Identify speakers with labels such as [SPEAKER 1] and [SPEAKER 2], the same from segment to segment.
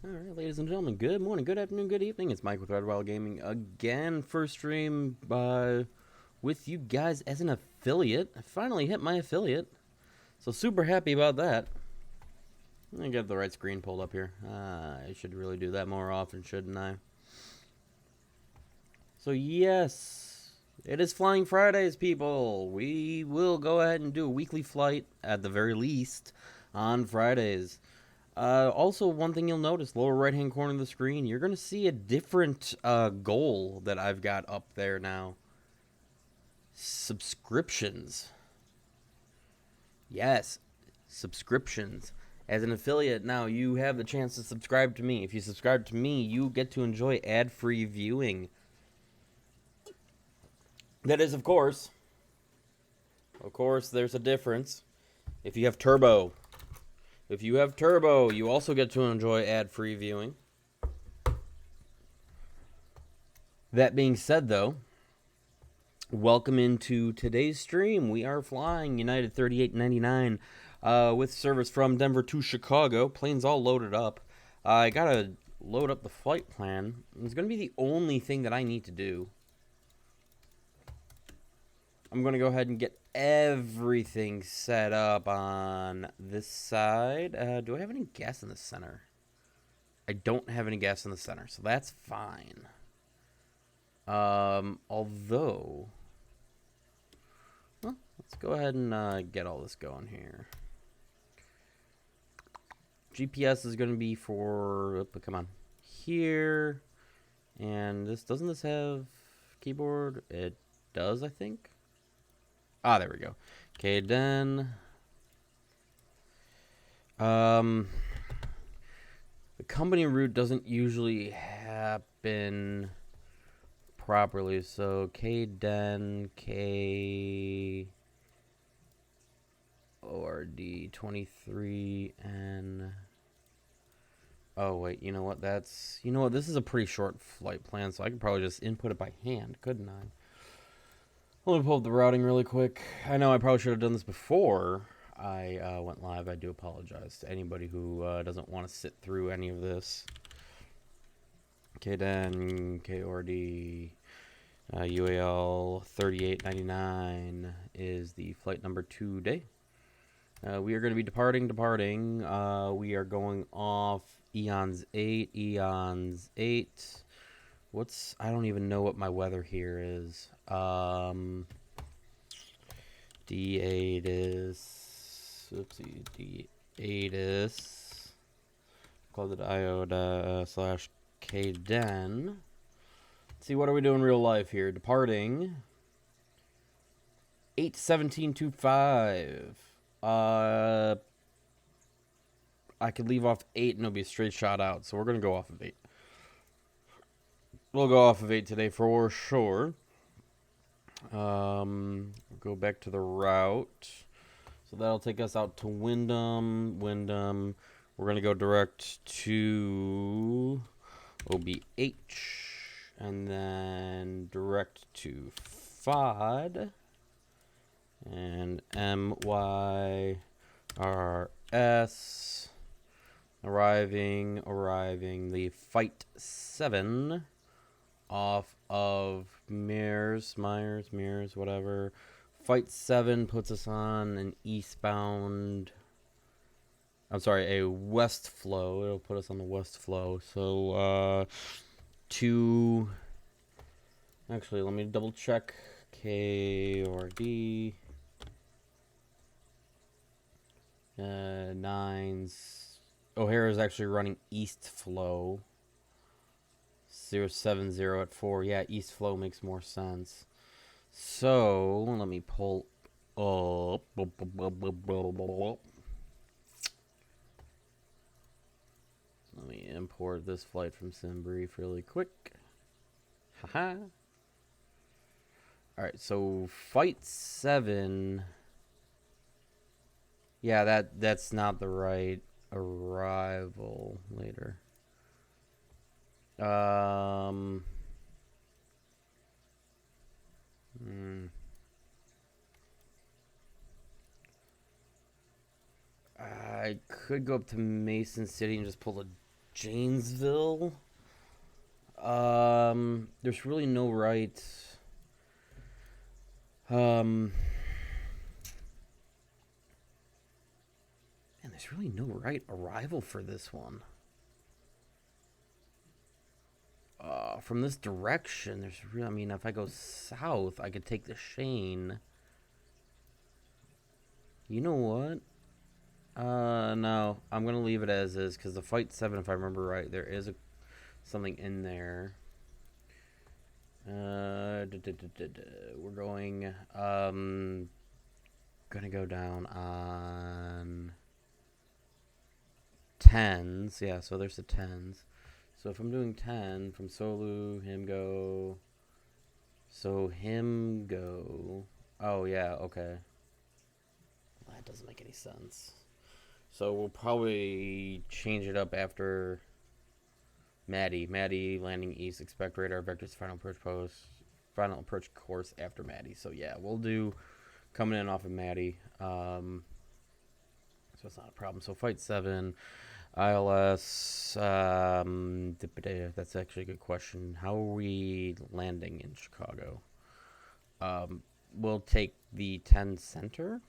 [SPEAKER 1] Alright, ladies and gentlemen, good morning, good afternoon, good evening. It's Mike with Red Wild Gaming again. First stream with you guys as an affiliate. I finally hit my affiliate, so super happy about that. Let me get the right screen pulled up here. I should really do that more often, shouldn't I? So yes, it is Flying Fridays, people. We will go ahead and do a weekly flight, at the very least, on Fridays. Also, one thing you'll notice, lower right-hand corner of the screen, you're going to see a different goal that I've got up there now. Subscriptions. Yes, subscriptions. As an affiliate now, you have the chance to subscribe to me. If you subscribe to me, you get to enjoy ad-free viewing. That is, of course, there's a difference. If you have Turbo, you also get to enjoy ad-free viewing. That being said, though, welcome into today's stream. We are flying United 3899 with service from Denver to Chicago. Planes all loaded up. I gotta load up the flight plan. It's gonna be the only thing that I need to do. I'm gonna go ahead and get everything set up on this side. Do I have any gas in the center? I don't have any gas in the center, so that's fine. Although, well, let's go ahead and get all this going here. GPS is going to be for, come on, here. And doesn't this have keyboard? It does, I think. Ah, there we go. Okay, then. The company route doesn't usually happen properly, so KDEN, KORD23, oh wait, you know what, this is a pretty short flight plan, so I could probably just input it by hand, couldn't I? Let me pull up the routing really quick. I know I probably should have done this before I went live. I do apologize to anybody who doesn't want to sit through any of this. KDEN, KORD, UAL3899 is the flight number today. We are going to be departing. We are going off Eons 8. I don't even know what my weather here is. D8 is, D8 is, call it IOTA slash KDEN. Let's see, what are we doing in real life here? Departing 8:17:25. I could leave off 8 and it'll be a straight shot out, so we're gonna go off of 8. We'll go off of 8 today for sure. Go back to the route. So that'll take us out to Wyndham. We're gonna go direct to OBH. And then direct to FOD. And MYRS. Arriving. The Fight 7 off of Myers, whatever. Fight 7 puts us on an eastbound. I'm sorry, a west flow. It'll put us on the west flow. So, actually, let me double check. KORD. 9s. O'Hare is actually running east flow. 070 at 4. Yeah, east flow makes more sense. So, let me pull up. Let me import this flight from SimBrief really quick. Haha. Alright, so Fight 7. Yeah, that's not the right arrival later. I could go up to Mason City and just pull a Janesville. There's really no right. Man, there's really no right arrival for this one. From this direction, there's really. I mean, if I go south, I could take the Shane. You know what? No, I'm gonna leave it as is because the fight 7, if I remember right, there is something in there. We're going. Gonna go down on 10s. Yeah, so there's the 10s. So if I'm doing 10 from Solu, him go. So him go. Oh yeah, okay. That doesn't make any sense. So we'll probably change it up after Maddie. Maddie landing east. Expect radar vectors final approach post. Final approach course after Maddie. So yeah, we'll do coming in off of Maddie. So it's not a problem. So fight 7. ILS. That's actually a good question. How are we landing in Chicago? We'll take the 10 center.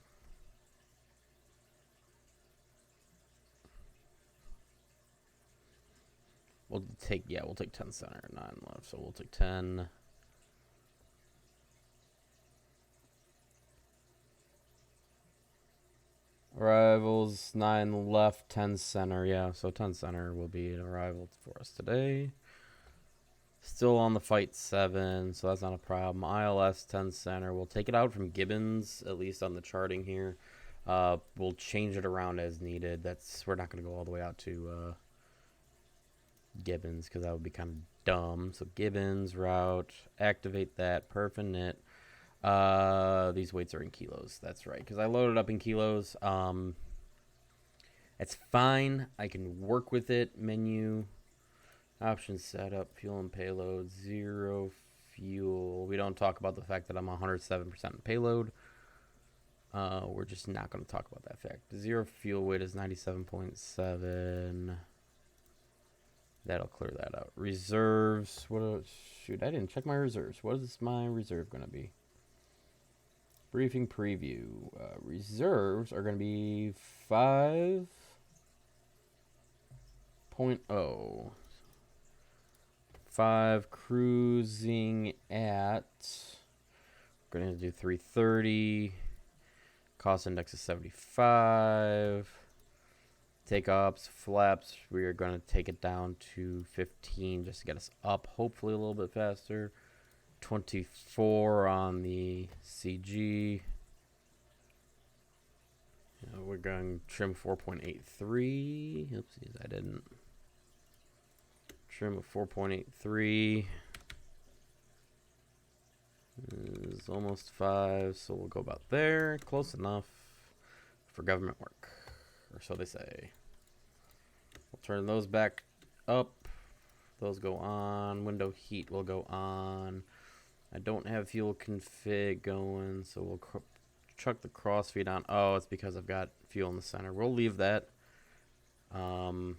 [SPEAKER 1] We'll take 10 center, 9 left. So we'll take 10. Arrivals 9 left, 10 center. Yeah, so 10 center will be an arrival for us today. Still on the fight 7, so that's not a problem. ILS 10 center. We'll take it out from Gibbons, at least on the charting here. We'll change it around as needed. We're not going to go all the way out to Gibbons because that would be kind of dumb. So Gibbons route, activate that, perf and knit. These weights are in kilos. That's right, because I loaded up in kilos. It's fine. I can work with it. Menu, options, setup, fuel and payload, 0 fuel. We don't talk about the fact that I'm 107% payload. We're just not going to talk about that fact. 0 fuel weight is 97.7. That'll clear that out. Reserves. Shoot, I didn't check my reserves. What is my reserve going to be? Briefing preview. Reserves are going to be 5.0. 5 cruising at. We're going to do 330. Cost index is 75. Takeoffs, flaps, we are going to take it down to 15 just to get us up, hopefully a little bit faster. 24 on the CG. We're going trim 4.83. Oopsies, I didn't. Trim of 4.83 is almost 5, so we'll go about there. Close enough for government work, or so they say. We'll turn those back up. Those go on. Window heat will go on. I don't have fuel config going, so we'll chuck the crossfeed on. Oh, it's because I've got fuel in the center. We'll leave that for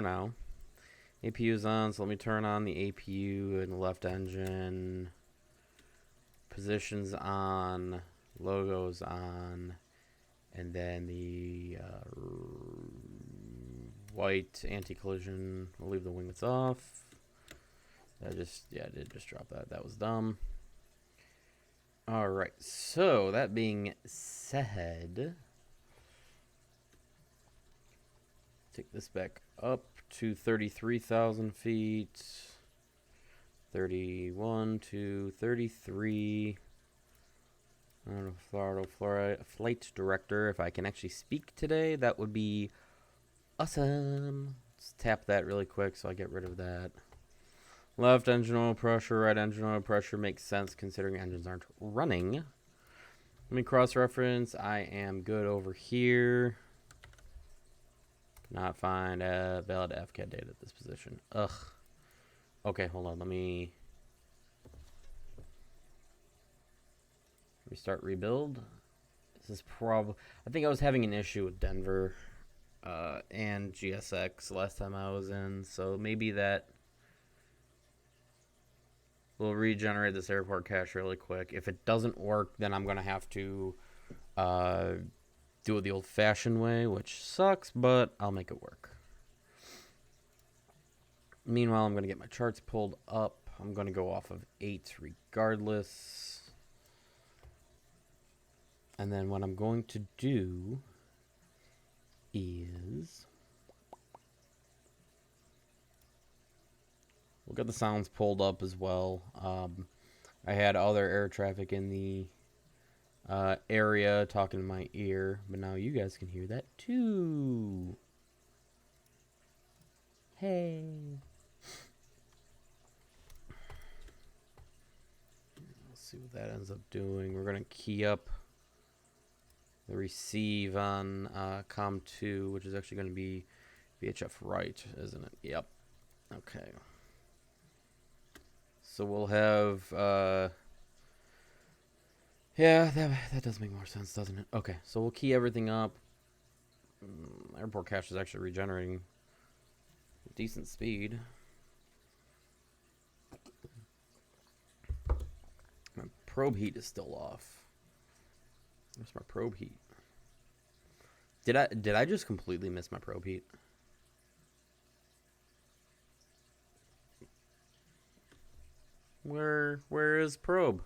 [SPEAKER 1] now. APU's on, so let me turn on the APU and the left engine. Positions on. Logos on. And then the white anti-collision. We'll leave the winglets off. I did just drop that. That was dumb. All right. So that being said, take this back up to 33,000 feet. 31 to 33. I don't know, Florida flight director. If I can actually speak today, that would be awesome. Let's tap that really quick so I get rid of that. Left engine oil pressure, right engine oil pressure makes sense considering engines aren't running. Let me cross-reference. I am good over here. Not find valid FCAD data at this position. Ugh. Okay, hold on. Let me restart rebuild. This is probably. I think I was having an issue with Denver. and GSX last time I was in, so maybe that will regenerate this airport cache really quick. If it doesn't work, then I'm gonna have to do it the old-fashioned way, which sucks, but I'll make it work. Meanwhile, I'm gonna get my charts pulled up. I'm gonna go off of 8 regardless. And then what I'm going to do is we'll get the sounds pulled up as well. I had other air traffic in the area talking in my ear, but now you guys can hear that too. Hey. Let's see what that ends up doing. We're going to key up the receive on COM 2, which is actually going to be VHF right, isn't it? Yep. Okay. So we'll have, yeah, that does make more sense, doesn't it? Okay, so we'll key everything up. Airport cache is actually regenerating decent speed. My probe heat is still off. Where's my probe heat? Did I just completely miss my probe heat? Where is probe?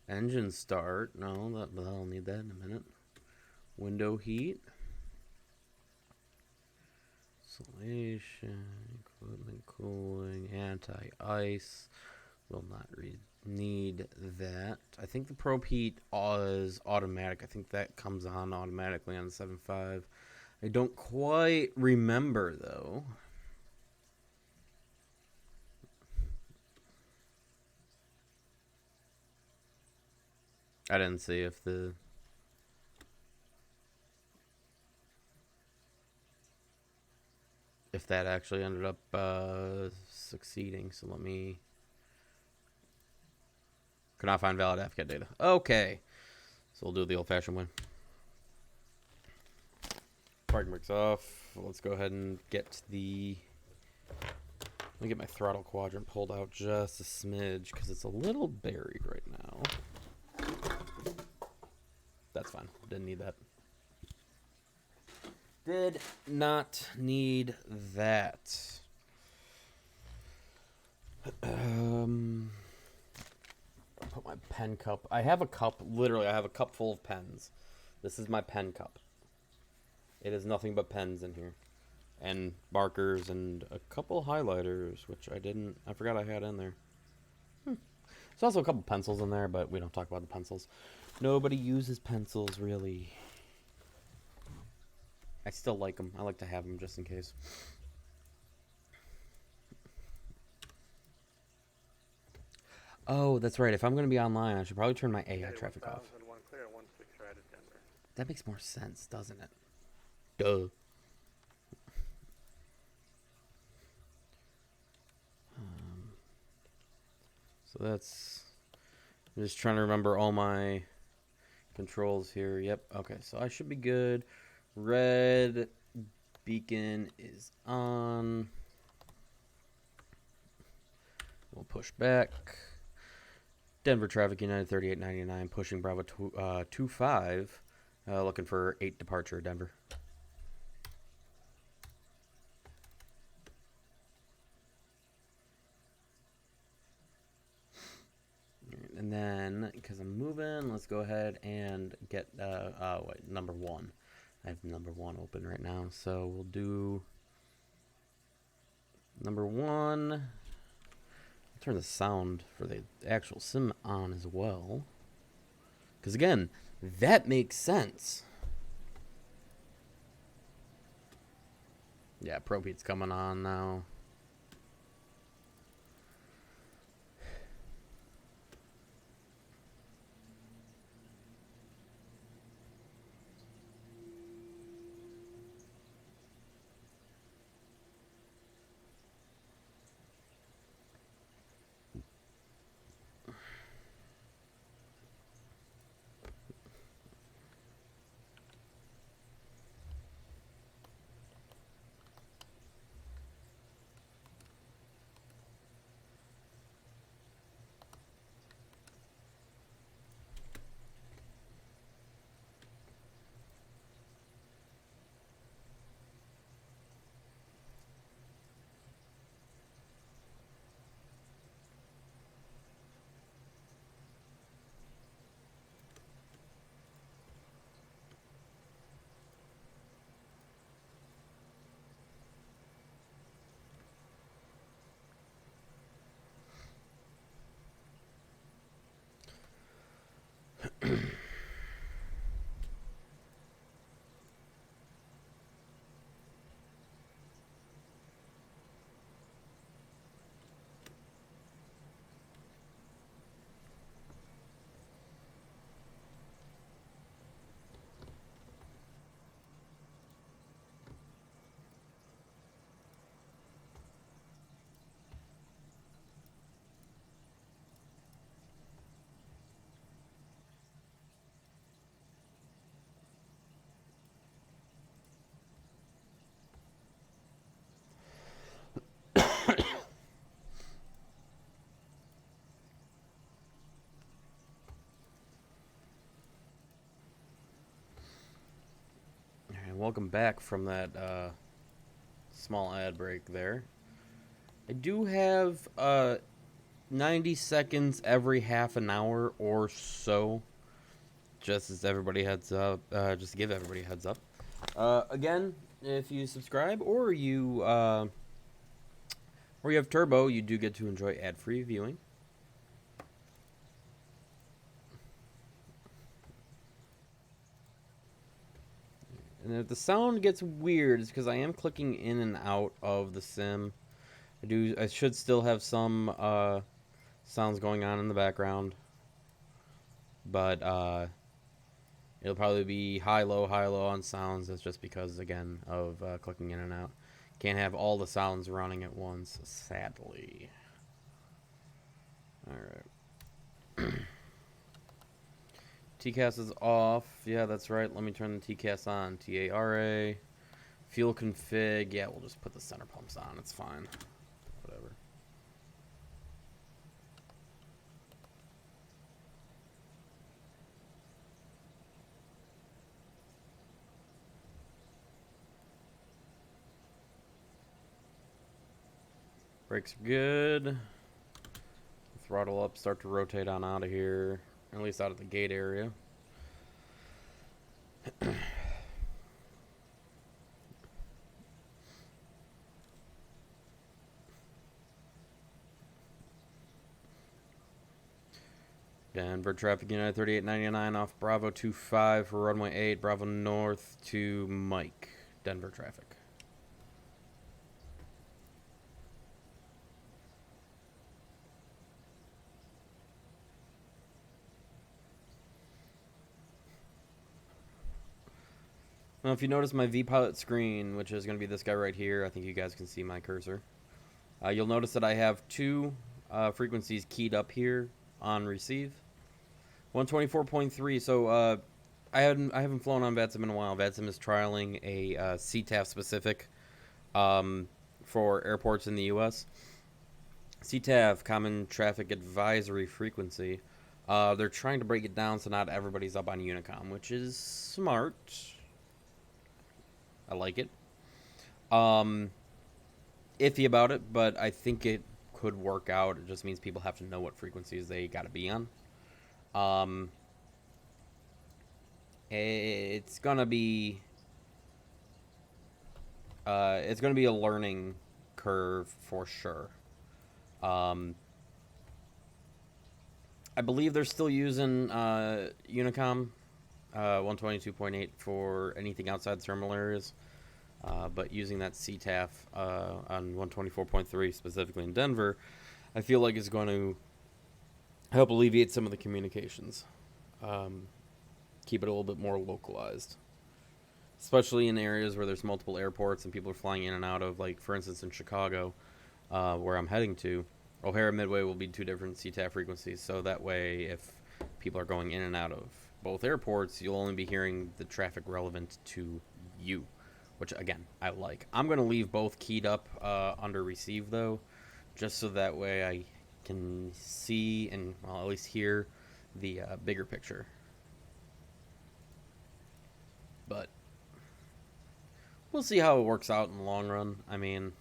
[SPEAKER 1] Engine start. No, I'll need that in a minute. Window heat. Insulation, equipment cooling, anti-ice. Will not need that. I think the probe heat is automatic. I think that comes on automatically on the 7.5. I don't quite remember though. I didn't see if that actually ended up succeeding. So let me. Could not find valid AFCAT data. Okay, so we'll do the old-fashioned way. Parking brakes off. Let's go ahead and get the. Let me get my throttle quadrant pulled out just a smidge because it's a little buried right now. That's fine. Didn't need that. Did not need that. Put my pen cup. I have a cup. Literally, I have a cup full of pens. This is my pen cup. It is nothing but pens in here. And markers and a couple highlighters, which I forgot I had in there. There's also a couple pencils in there, but we don't talk about the pencils. Nobody uses pencils, really. I still like them. I like to have them just in case. Oh, that's right. If I'm going to be online, I should probably turn my AI traffic off.
[SPEAKER 2] Clear, 16 right at Denver.
[SPEAKER 1] That makes more sense, doesn't it? Duh. So that's... I'm just trying to remember all my controls here. Yep. Okay, so I should be good. Red beacon is on. We'll push back. Denver traffic United 3899 pushing Bravo 25. Looking for 8 departure Denver. And then, because I'm moving, let's go ahead and get number 1. I have number 1 open right now, so we'll do number 1. Turn the sound for the actual sim on as well, because again, that makes sense. Yeah, probe heat's coming on now. welcome back from that small ad break there. I do have 90 seconds every half an hour or so, just as everybody heads up, just to give everybody a heads up. Again, if you subscribe or you have Turbo, you do get to enjoy ad-free viewing. And if the sound gets weird, it's because I am clicking in and out of the sim. I should still have some sounds going on in the background, but it'll probably be high low on sounds. That's just because, again, of clicking in and out. Can't have all the sounds running at once, sadly. Alright. TCAS is off. Yeah, that's right. Let me turn the TCAS on. TARA. Fuel config. Yeah, we'll just put the center pumps on. It's fine. Whatever. Brakes are good. Throttle up, start to rotate on out of here. At least out of the gate area. Denver traffic United 3899 off Bravo 25 for runway 8, Bravo North to Mike. Denver traffic. Now, if you notice my V-Pilot screen, which is going to be this guy right here, I think you guys can see my cursor. You'll notice that I have two frequencies keyed up here on receive. 124.3. So I haven't flown on VATSIM in a while. VATSIM is trialing a CTAF specific for airports in the U.S. CTAF, Common Traffic Advisory Frequency. They're trying to break it down so not everybody's up on Unicom, which is smart. I like it. Iffy about it, but I think it could work out. It just means people have to know what frequencies they got to be on. It's gonna be a learning curve for sure. I believe they're still using Unicom 122.8 for anything outside thermal areas, but using that CTAF on 124.3 specifically in Denver, I feel like is going to help alleviate some of the communications. Keep it a little bit more localized, especially in areas where there's multiple airports and people are flying in and out of, like, for instance, in Chicago, where I'm heading to. O'Hare Midway will be two different CTAF frequencies, so that way if people are going in and out of both airports, you'll only be hearing the traffic relevant to you, which, again, I like. I'm going to leave both keyed up under receive, though, just so that way I can see and, well, at least hear the bigger picture. But we'll see how it works out in the long run. I mean,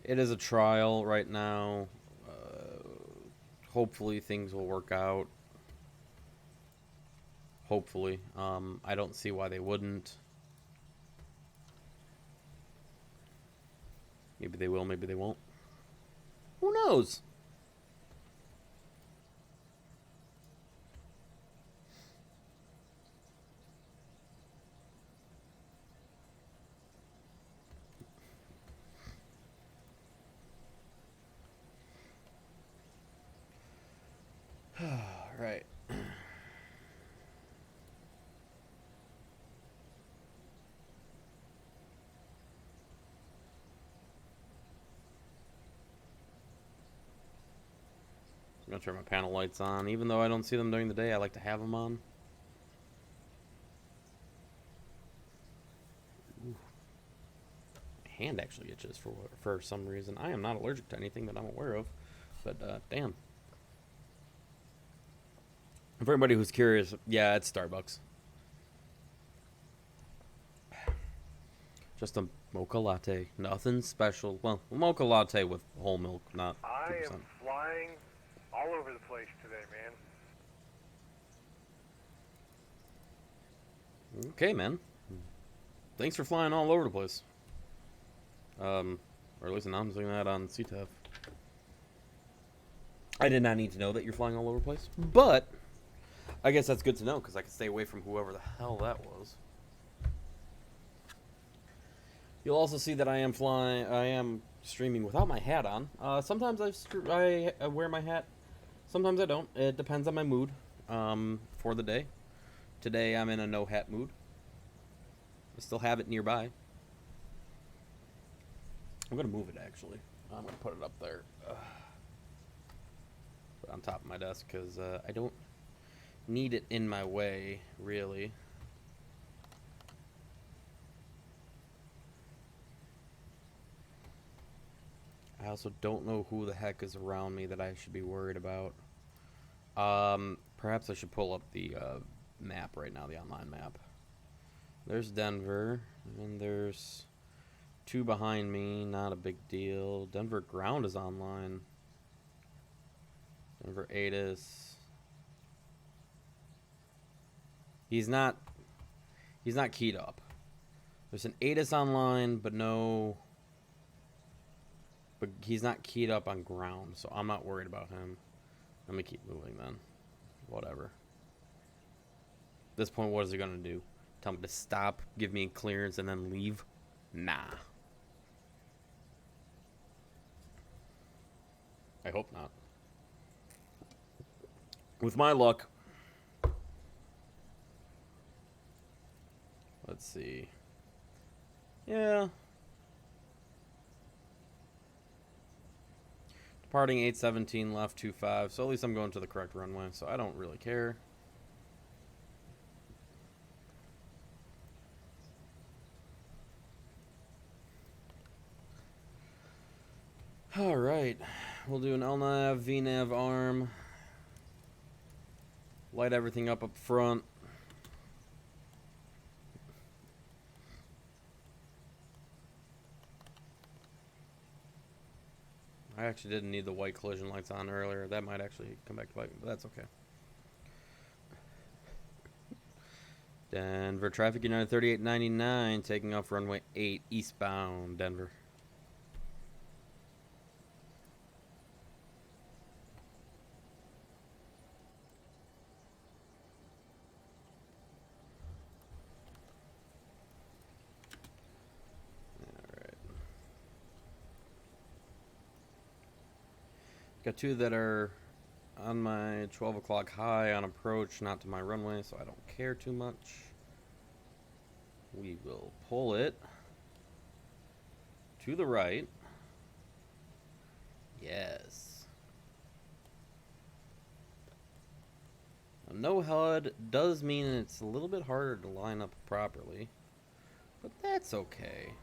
[SPEAKER 1] it is a trial right now. Hopefully things will work out. Hopefully. I don't see why they wouldn't. Maybe they will, maybe they won't. Who knows? Right. I'm going to turn my panel lights on. Even though I don't see them during the day, I like to have them on. Ooh. My hand actually itches for some reason. I am not allergic to anything that I'm aware of. But, damn. And for anybody who's curious, yeah, it's Starbucks. Just a mocha latte. Nothing special. Well, a mocha latte with whole milk, not
[SPEAKER 2] I
[SPEAKER 1] 2%.
[SPEAKER 2] am flying all over the place today, man.
[SPEAKER 1] Okay, man. Thanks for flying all over the place. Or at least announcing that on CTF. I did not need to know that you're flying all over the place, but I guess that's good to know because I can stay away from whoever the hell that was. You'll also see that I am streaming without my hat on. Sometimes I wear my hat. Sometimes I don't. It depends on my mood for the day. Today I'm in a no hat mood. I still have it nearby. I'm going to move it, actually. I'm going to put it up there. Put it on top of my desk because I don't need it in my way, really. I also don't know who the heck is around me that I should be worried about. Perhaps I should pull up the map right now, the online map. There's Denver, and there's 2 behind me, not a big deal. Denver ground is online. Denver ATIS. He's not keyed up. There's an ATIS online, but he's not keyed up on ground, so I'm not worried about him. Let me keep moving then. Whatever. At this point, what is he gonna do? Tell me to stop, give me clearance, and then leave? Nah. I hope not. With my luck. Let's see. Yeah. Departing 817, left 25. So at least I'm going to the correct runway, so I don't really care. Alright. We'll do an LNAV, VNAV arm. Light everything up front. I actually didn't need the white collision lights on earlier. That might actually come back to bite me, but that's okay. Denver traffic United 3899 taking off runway 8 eastbound Denver. Got 2 that are on my 12 o'clock high on approach, not to my runway, so I don't care too much. We will pull it to the right. Yes. Now, no HUD does mean it's a little bit harder to line up properly, but that's okay.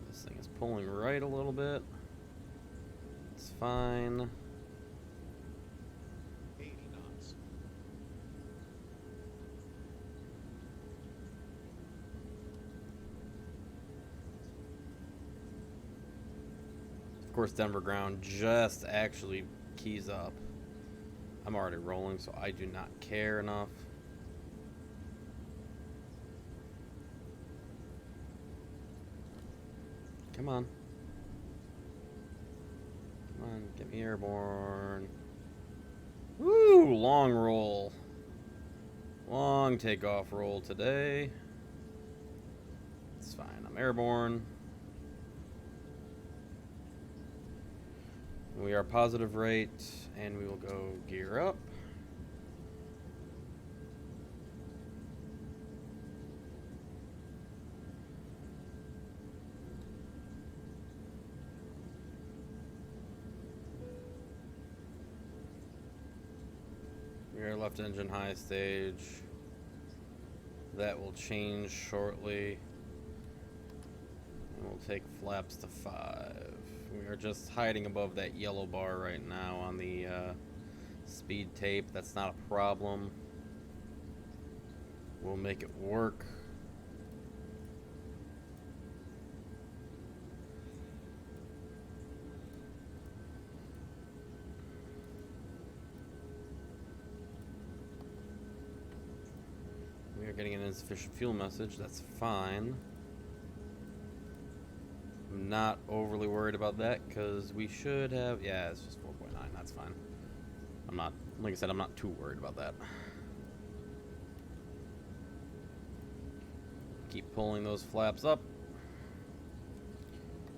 [SPEAKER 1] This thing is pulling right a little bit. It's fine.
[SPEAKER 3] 80 knots.
[SPEAKER 1] Of course, Denver ground just actually keys up. I'm already rolling, so I do not care enough. Come on. Come on, get me airborne. Woo! Long roll. Long takeoff roll today. It's fine. I'm airborne. We are positive rate, and we will go gear up. We are left engine high stage. That will change shortly. And we'll take flaps to 5. We are just hiding above that yellow bar right now on the speed tape. That's not a problem. We'll make it work. We are getting an insufficient fuel message. That's fine. I'm not overly worried about that because we should have... Yeah, it's just 4.9. That's fine. I'm not... Like I said, I'm not too worried about that. Keep pulling those flaps up.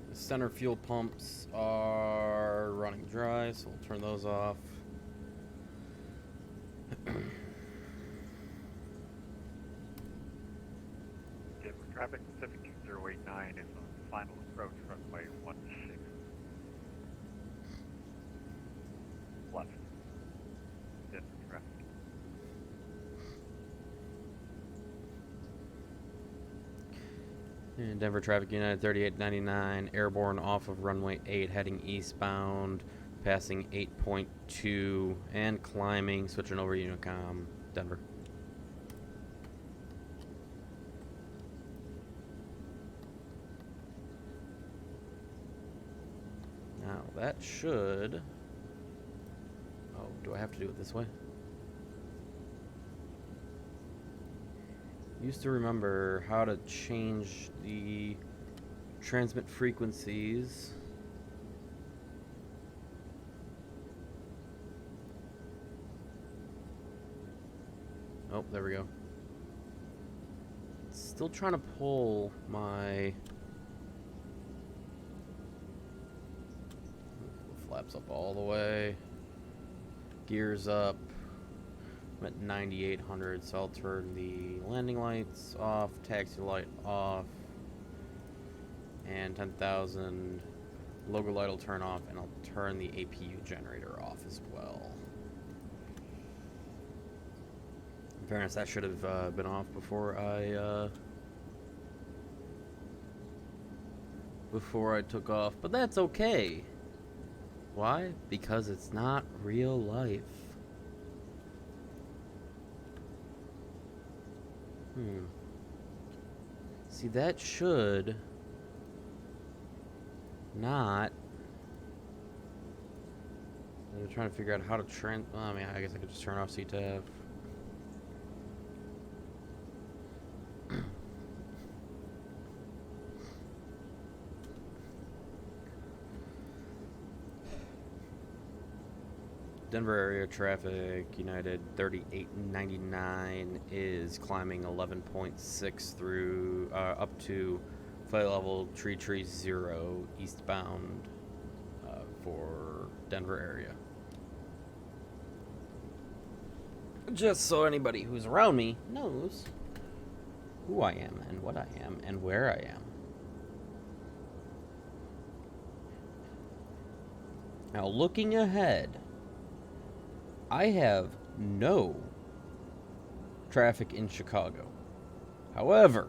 [SPEAKER 1] The center fuel pumps are running dry, so we'll turn those off.
[SPEAKER 2] Traffic Pacific 2089 is on final approach runway 16. Left. Denver traffic.
[SPEAKER 1] And Denver Traffic United 3899, airborne off of runway 8, heading eastbound, passing 8.2, and climbing, switching over Unicom, Denver. Now, that should... Oh, do I have to do it this way? Used to remember how to change the transmit frequencies. Oh, there we go. Still trying to pull my flaps up all the way. Gears up. I'm at 9,800, so I'll turn the landing lights off, taxi light off, and 10,000. Logo light will turn off, and I'll turn the APU generator off as well. In fairness, that should have been off before I took off, but that's okay. Why? Because it's not real life. See, that should not... I'm trying to figure out how to I mean, I guess I could just turn off CTAF. Denver area traffic, United 3899 is climbing 11.6 through, up to flight level tree 0 eastbound for Denver area. Just so anybody who's around me knows who I am and what I am and where I am. Now, looking ahead, I have no traffic in Chicago. However,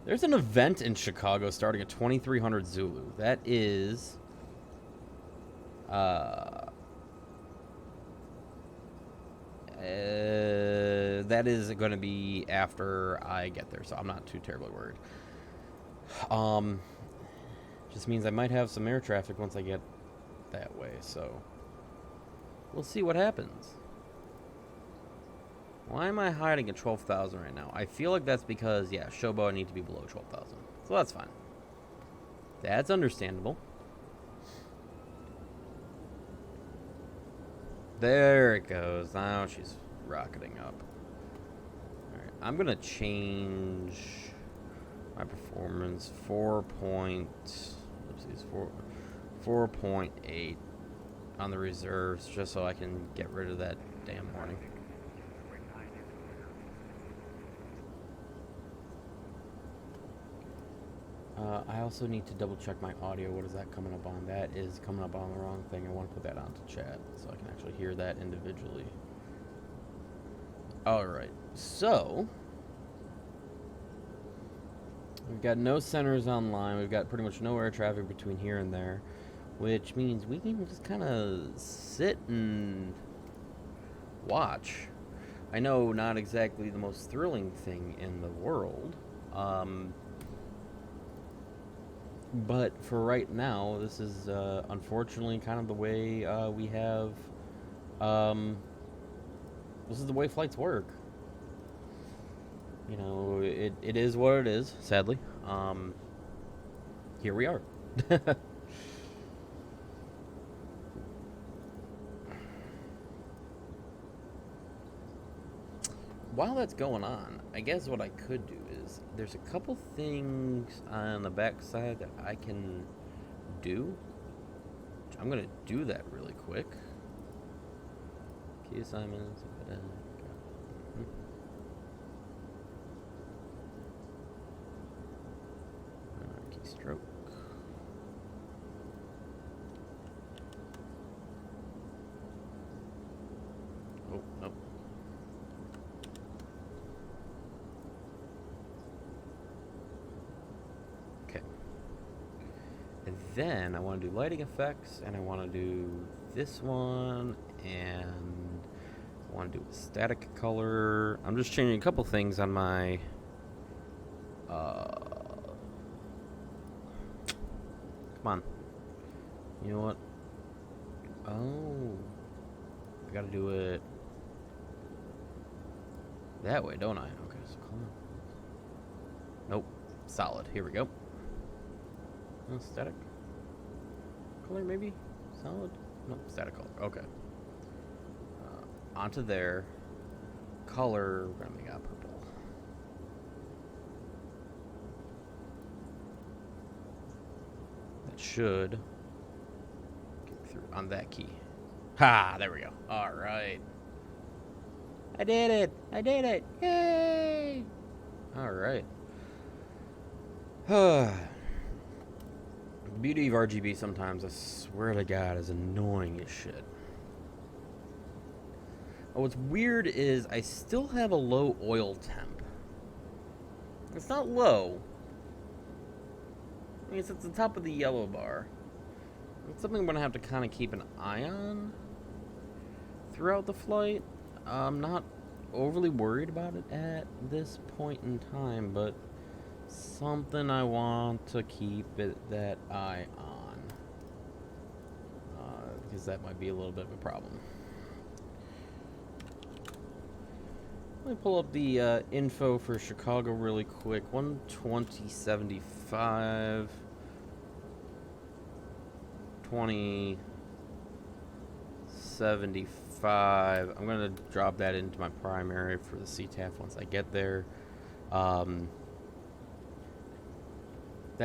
[SPEAKER 1] there's an event in Chicago starting at 2300 Zulu. That is going to be after I get there, so I'm not too terribly worried. Just means I might have some air traffic once I get that way, so we'll see what happens. Why am I hiding at 12,000 right now? I feel like that's because, yeah, Shobo need to be below 12,000. So that's fine. That's understandable. There it goes. Now she's rocketing up. Alright, I'm going to change my performance 4.8 on the reserves, just so I can get rid of that damn warning. I also need to double check my audio. What is that coming up on? That is coming up on the wrong thing. I want to put that onto chat so I can actually hear that individually. Alright, so We've got no centers online. We've got pretty much no air traffic between here and there, which means we can just kind of sit and watch. I know not exactly the most thrilling thing in the world, but for right now, this is unfortunately kind of the way we have. This is the way flights work. You know, it is what it is, sadly. Here we are. While that's going on, I guess what I could do is there's a couple things on the backside that I can do. I'm gonna do that really quick. Key assignments. Keystroke. Oh, nope. Okay. And then I want to do lighting effects, and I want to do this one, and I want to do a static color. I'm just changing a couple things on my come on. You know what? Oh, I gotta do it that way, don't I? Okay, so color. Nope. Solid. Here we go. Oh, static color, maybe? Solid? No, static color. Okay. Onto there. Color, we're gonna make it purple. That should get through on that key. Ha! There we go. All right. I did it! I did it! Yay! All right. The beauty of RGB sometimes, I swear to God, is annoying as shit. Oh, what's weird is I still have a low oil temp. It's not low. I mean, it's at the top of the yellow bar. It's something I'm going to have to kind of keep an eye on throughout the flight. I'm not overly worried about it at this point in time, but something I want to keep that eye on. Because that might be a little bit of a problem. Let me pull up the info for Chicago really quick. 120.75. 20.75. I'm going to drop that into my primary for the CTAF once I get there. That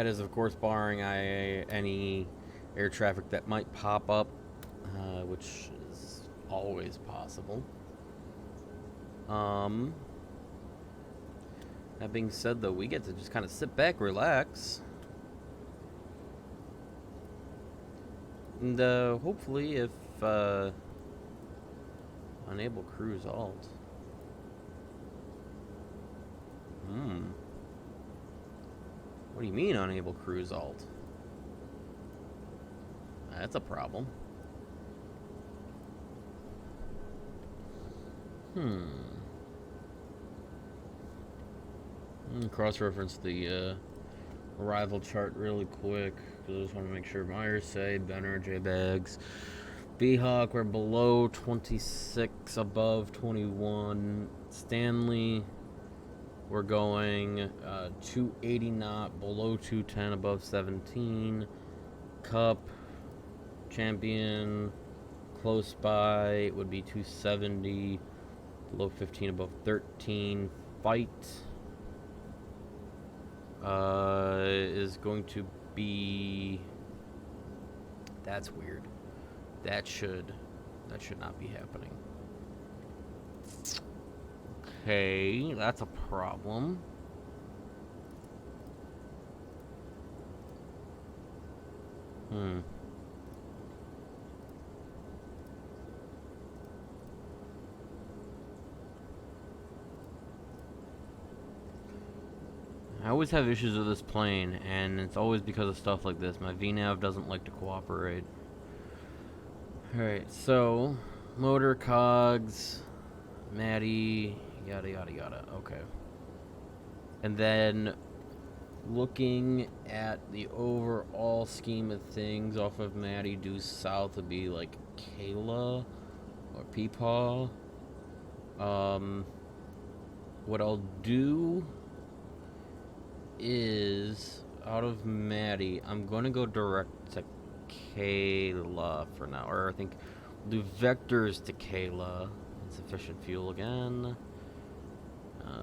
[SPEAKER 1] is, of course, barring any air traffic that might pop up, which is always possible. That being said, though, we get to just kind of sit back, relax, and hopefully, if enable cruise alt. What do you mean unable cruise alt? That's a problem. Cross-reference the arrival chart really quick, because I just want to make sure Myers say Benner, J-Bags, B-Hawk, we're below 26, above 21. Stanley, we're going 280 knot, below 210, above 17. Cup, Champion, close by would be 270, below 15, above 13. Fight is going to be, that's weird. That should not be happening. Okay, that's a problem. I always have issues with this plane, and it's always because of stuff like this. My VNav doesn't like to cooperate. Alright, so motor cogs, Maddie, yada yada yada. Okay. And then looking at the overall scheme of things off of Maddie due south would be like Kayla or Peepaw. What I'll do is out of Maddie, I'm gonna go direct to Kayla for now, or I think we'll do vectors to Kayla. Insufficient fuel again.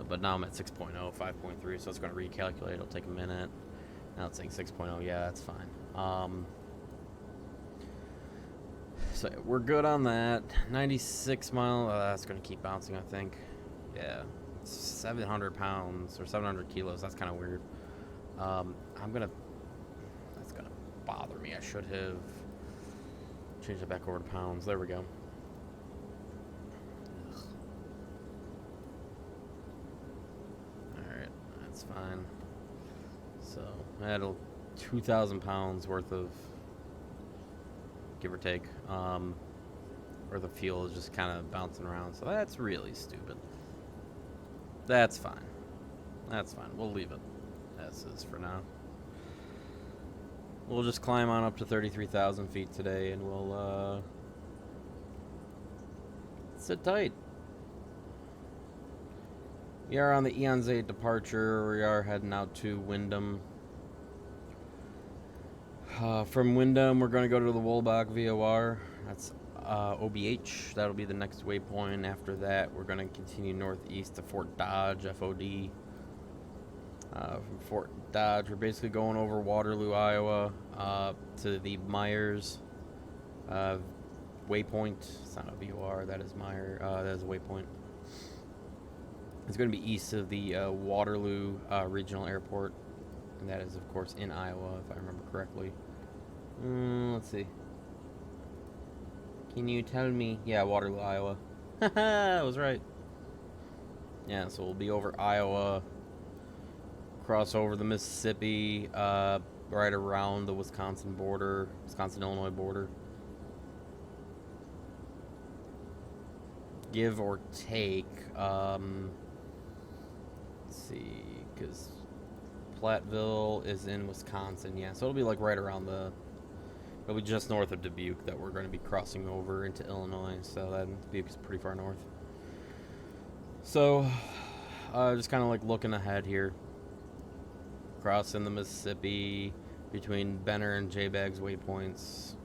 [SPEAKER 1] But now I'm at 6.0, 5.3, so it's going to recalculate. It'll take a minute. Now it's saying 6.0. Yeah, that's fine. So we're good on that. 96 mile. That's going to keep bouncing, I think. Yeah. 700 pounds or 700 kilos. That's kind of weird. That's going to bother me. I should have changed it back over to pounds. There we go. Fine. So that'll 2,000 pounds worth of, give or take, worth of fuel is just kind of bouncing around. So that's really stupid. That's fine. That's fine. We'll leave it as is for now. We'll just climb on up to 33,000 feet today, and we'll sit tight. We are on the Eon's 8 departure. We are heading out to Wyndham. From Wyndham, we're going to go to the Wolbach VOR. That's OBH. That'll be the next waypoint. After that, we're going to continue northeast to Fort Dodge, FOD. From Fort Dodge, we're basically going over Waterloo, Iowa, to the Myers waypoint. It's not a VOR. That is Meyer. That is a waypoint. It's going to be east of the Waterloo Regional Airport, and that is, of course, in Iowa, if I remember correctly. Let's see. Can you tell me? Yeah, Waterloo, Iowa. Haha, I was right. Yeah, so we'll be over Iowa, cross over the Mississippi, right around the Wisconsin border, Wisconsin-Illinois border. Give or take, let's see, because Platteville is in Wisconsin, yeah, so it'll be like right around it'll be just north of Dubuque that we're going to be crossing over into Illinois, so that Dubuque is pretty far north. So, just kind of like looking ahead here, crossing the Mississippi between Benner and J-Bag's waypoints,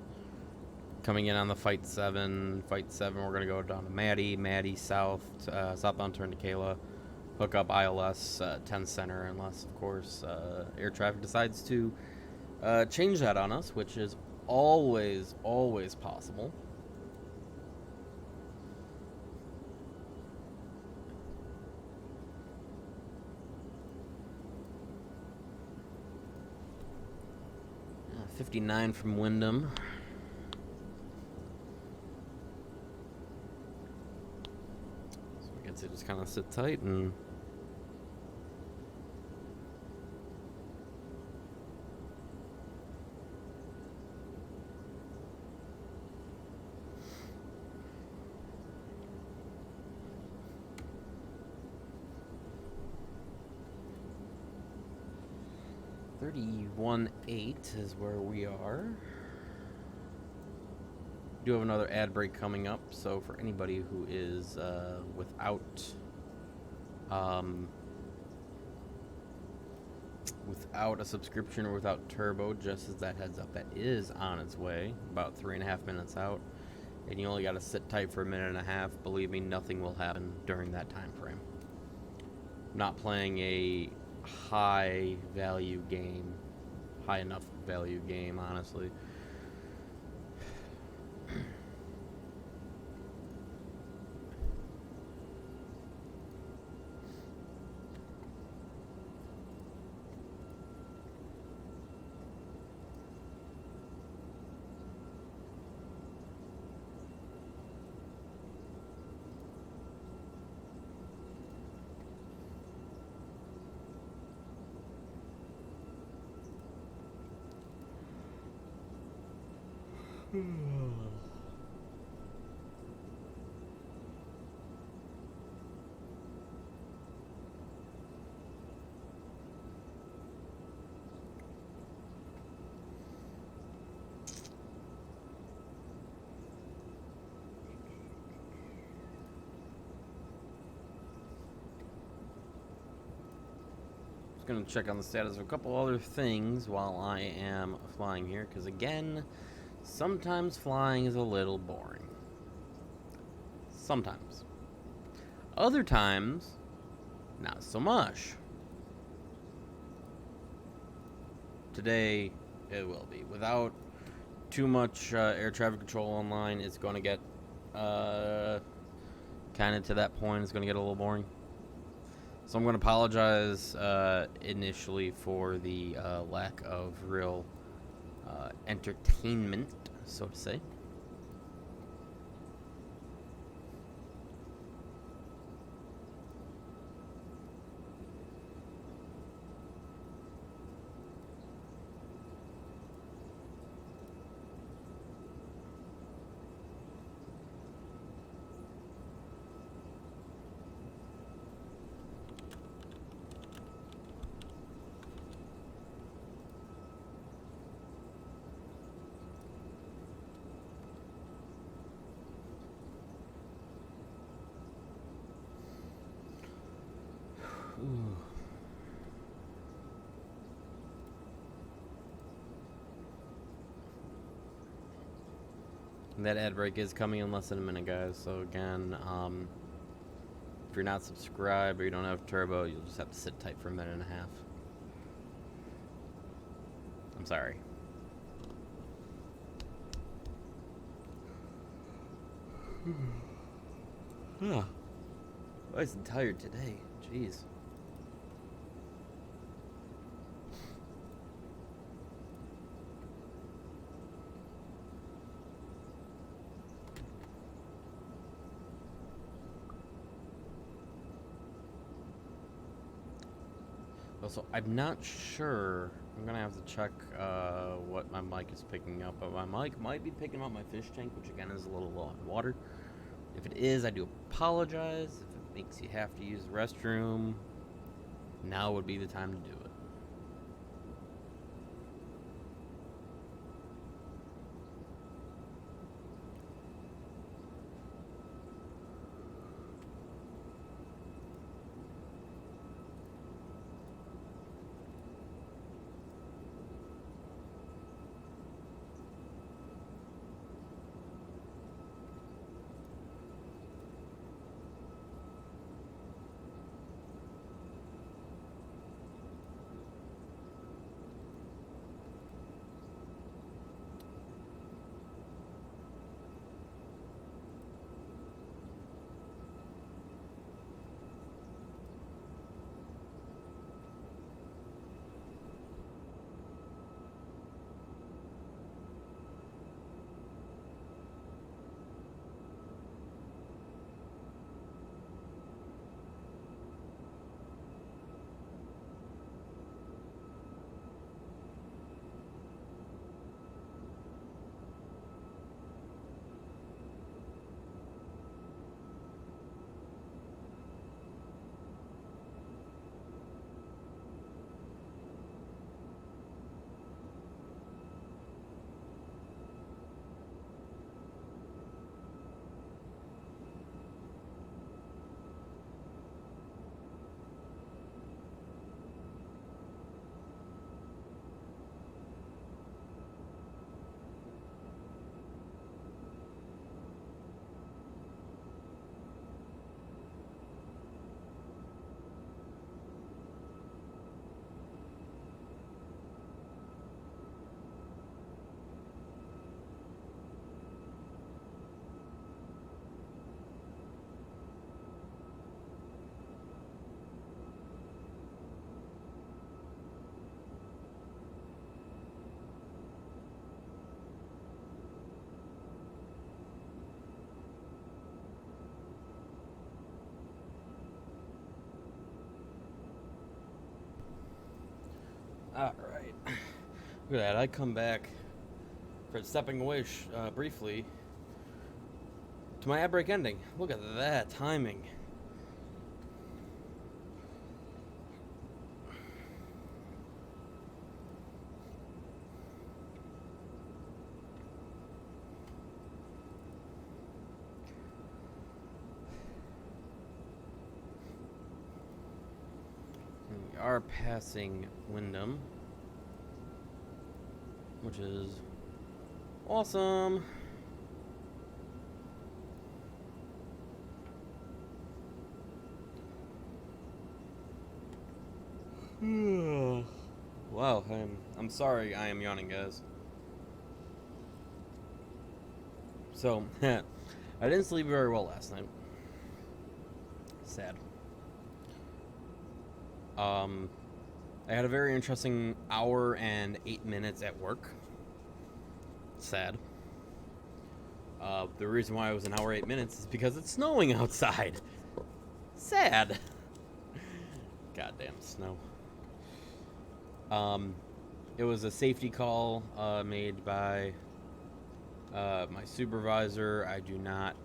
[SPEAKER 1] coming in on the Fight 7, we're going to go down to Maddie south, southbound turn to Kayla, hook up ILS 10 center, unless, of course, air traffic decides to change that on us, which is always possible. Uh, 59 from Wyndham. So we get to just kind of sit tight and $31.8 is where we are. We do have another ad break coming up, so for anybody who is without a subscription or without turbo, just as that heads up, that is on its way, about 3.5 minutes out, and you only got to sit tight for a minute and a half. Believe me, nothing will happen during that time frame. I'm not playing a high enough value game, honestly. Gonna check on the status of a couple other things while I am flying here, because again, sometimes flying is a little boring. Sometimes. Other times, not so much. Today, it will be. Without too much air traffic control online, it's going to get kind of to that point. It's going to get a little boring. So I'm going to apologize initially for the lack of real entertainment, so to say. Ooh. That ad break is coming in less than a minute, guys. So again, if you're not subscribed or you don't have turbo, you'll just have to sit tight for a minute and a half. I'm sorry. Huh. I was tired today. Jeez. Also, I'm not sure. I'm gonna have to check what my mic is picking up, but my mic might be picking up my fish tank, which again is a little low on water. If it is, I do apologize. If it makes you have to use the restroom, now would be the time to do it. Alright. Look at that. I come back for stepping away briefly to my ad break ending. Look at that timing. We are passing Wyndham, which is awesome. Wow, I'm sorry I am yawning, guys. So, I didn't sleep very well last night. Sad. I had a very interesting hour and 8 minutes at work. Sad. The reason why it was an hour 8 minutes is because it's snowing outside. Sad. Goddamn snow. It was a safety call made by my supervisor. I do not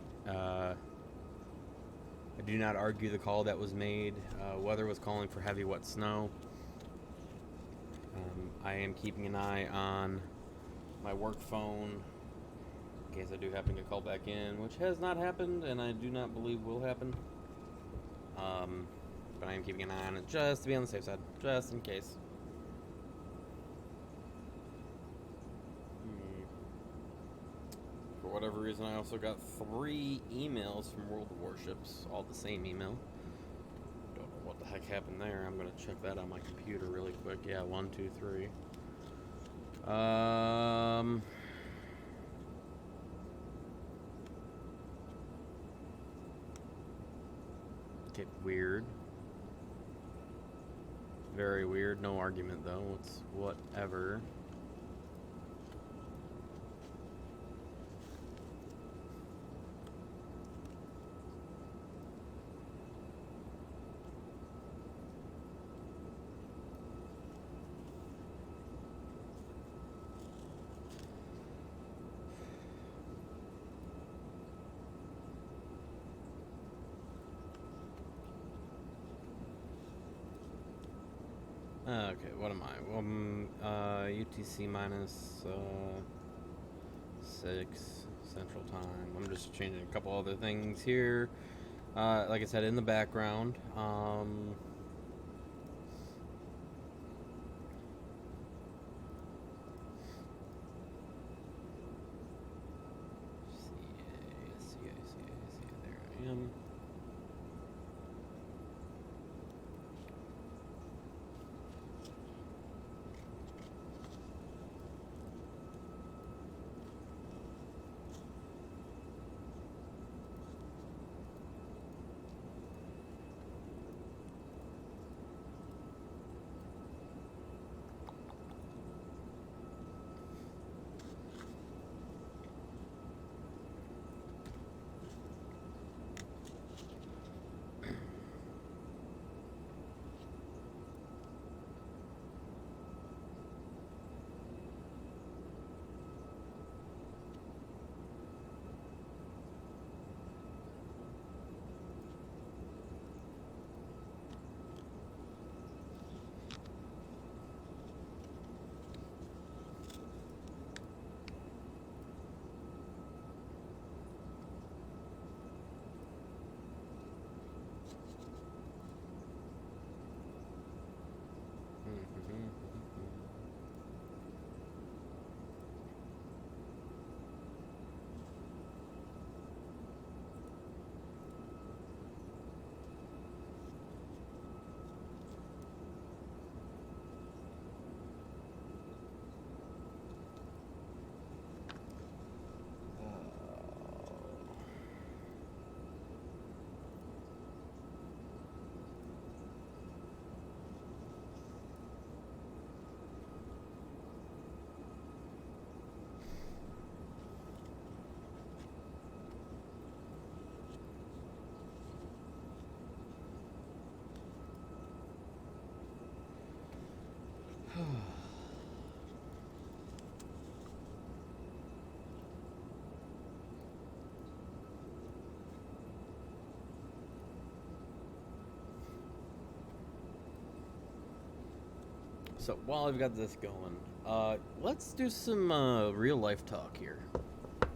[SPEAKER 1] argue the call that was made. Weather was calling for heavy, wet snow. I am keeping an eye on my work phone in case I do happen to call back in, which has not happened, and I do not believe will happen. But I am keeping an eye on it just to be on the safe side, just in case. For whatever reason, I also got 3 emails from World of Warships, all the same email. Don't know what the heck happened there. I'm gonna check that on my computer really quick. Yeah, 1, 2, 3. Okay, weird. Very weird. No argument though. It's whatever. Okay, what am I? UTC minus 6 Central Time. I'm just changing a couple other things here. Like I said, in the background. There I am. So while I've got this going, let's do some real life talk here. Of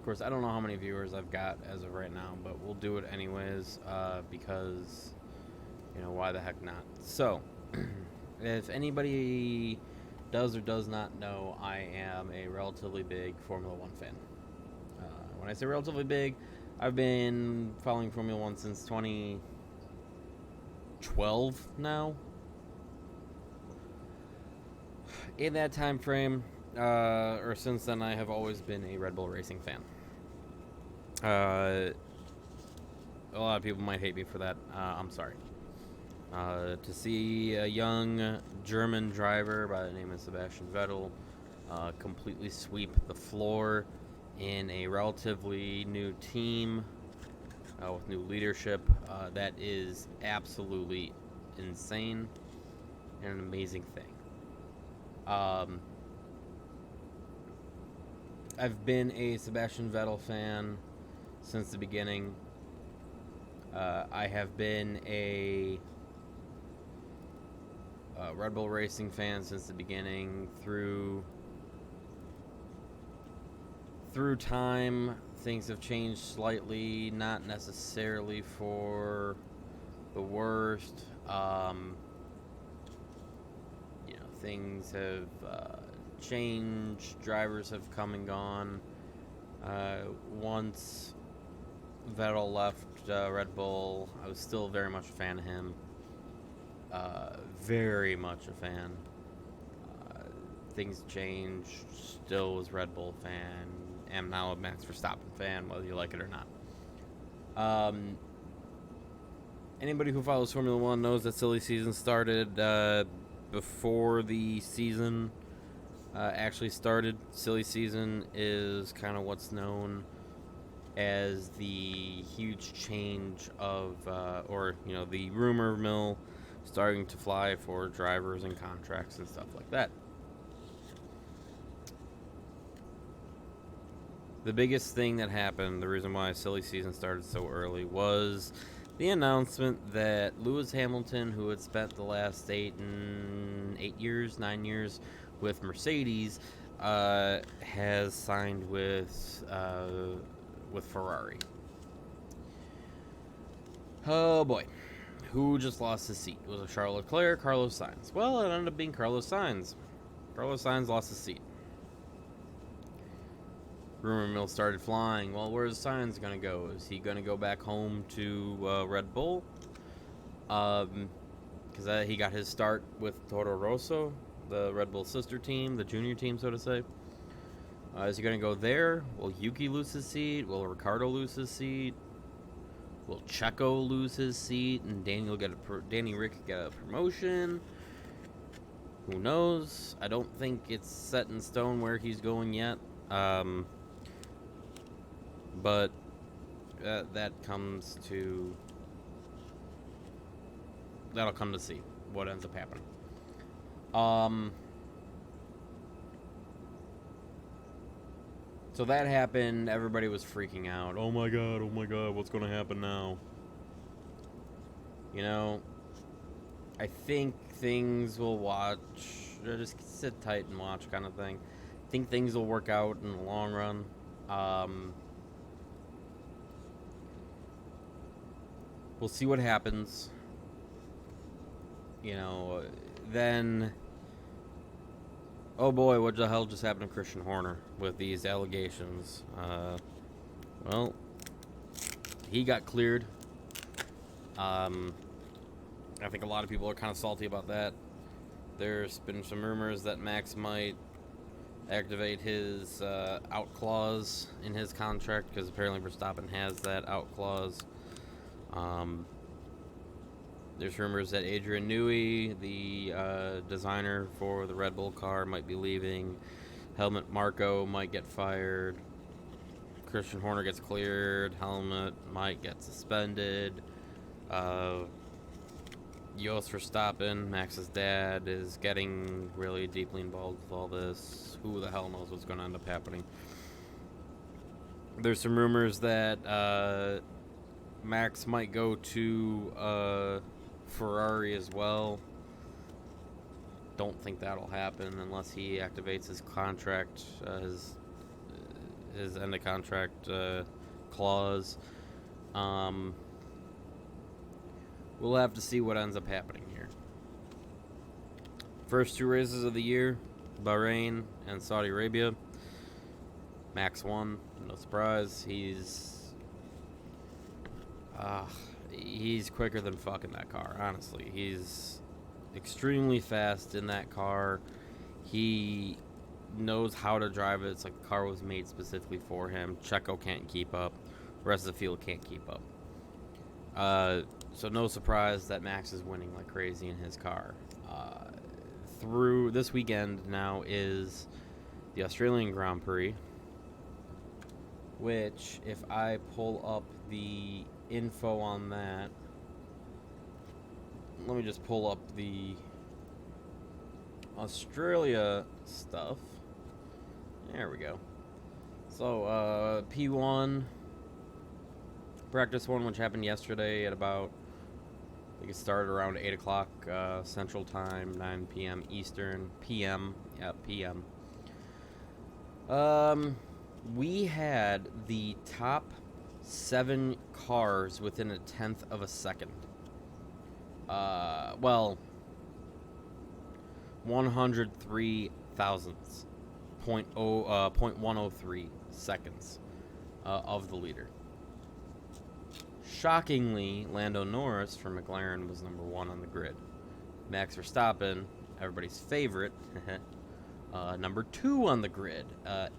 [SPEAKER 1] course, I don't know how many viewers I've got as of right now, but we'll do it anyways because, why the heck not? So, if anybody does or does not know, I am a relatively big Formula One fan. When I say relatively big, I've been following Formula One since 2012 now. In that time frame, or since then, I have always been a Red Bull Racing fan. A lot of people might hate me for that. I'm sorry. To see a young German driver by the name of Sebastian Vettel completely sweep the floor in a relatively new team with new leadership, that is absolutely insane and an amazing thing. I've been a Sebastian Vettel fan since the beginning. I have been a Red Bull Racing fan since the beginning. Through time, things have changed slightly, not necessarily for the worst. Things have changed. Drivers have come and gone. Once Vettel left Red Bull, I was still very much a fan of him. Very much a fan. Things changed. Still was Red Bull fan. Am now a Max Verstappen fan, whether you like it or not. Anybody who follows Formula One knows that silly season started before the season actually started. Silly season is kind of what's known as the huge change of, the rumor mill starting to fly for drivers and contracts and stuff like that. The biggest thing that happened, the reason why silly season started so early, was the announcement that Lewis Hamilton, who had spent the last 9 years with Mercedes, has signed with Ferrari. Oh boy, who just lost his seat? Was it Charles Leclerc, Carlos Sainz? Well, it ended up being Carlos Sainz. Carlos Sainz lost his seat. Rumor mill started flying. Well, where's Sainz gonna go? Is he gonna go back home to Red Bull? Because he got his start with Toro Rosso, the Red Bull sister team, the junior team, so to say. Is he gonna go there? Will Yuki lose his seat? Will Ricardo lose his seat? Will Checo lose his seat and Danny Rick get a promotion? Who knows? I don't think it's set in stone where he's going yet. But that'll come to see what ends up happening. So that happened. Everybody was freaking out. Oh my god, what's going to happen now? I think things will just sit tight and watch kind of thing. I think things will work out in the long run. We'll see what happens. Then, oh boy, what the hell just happened to Christian Horner with these allegations? Well, he got cleared. I think a lot of people are kind of salty about that. There's been some rumors that Max might activate his out clause in his contract, because apparently Verstappen has that out clause. There's rumors that Adrian Newey, the designer for the Red Bull car, might be leaving. Helmut Marko might get fired. Christian Horner gets cleared. Helmut might get suspended. Jos Verstappen, Max's dad, is getting really deeply involved with all this. Who the hell knows what's going to end up happening? There's some rumors that Max might go to Ferrari as well. don't think that'll happen unless he activates his contract, his end of contract clause. We'll have to see what ends up happening here. First 2 races of the year, Bahrain and Saudi Arabia. Max won, no surprise. He's quicker than fucking that car, honestly. He's extremely fast in that car. He knows how to drive it. It's like the car was made specifically for him. Checo can't keep up. The rest of the field can't keep up. So no surprise that Max is winning like crazy in his car. Through this weekend now is the Australian Grand Prix, which, if I pull up the info on that, let me just pull up the Australia stuff. There we go. So, P1, practice 1, which happened yesterday at about, I think it started around 8 o'clock Central Time, 9 p.m. Eastern, p.m. Yeah, p.m. We had the top 7 cars within a 1/10 of a second. 103 thousandths, 0.103 seconds of the leader. Shockingly, Lando Norris from McLaren was number 1 on the grid. Max Verstappen, everybody's favorite, number 2 on the grid,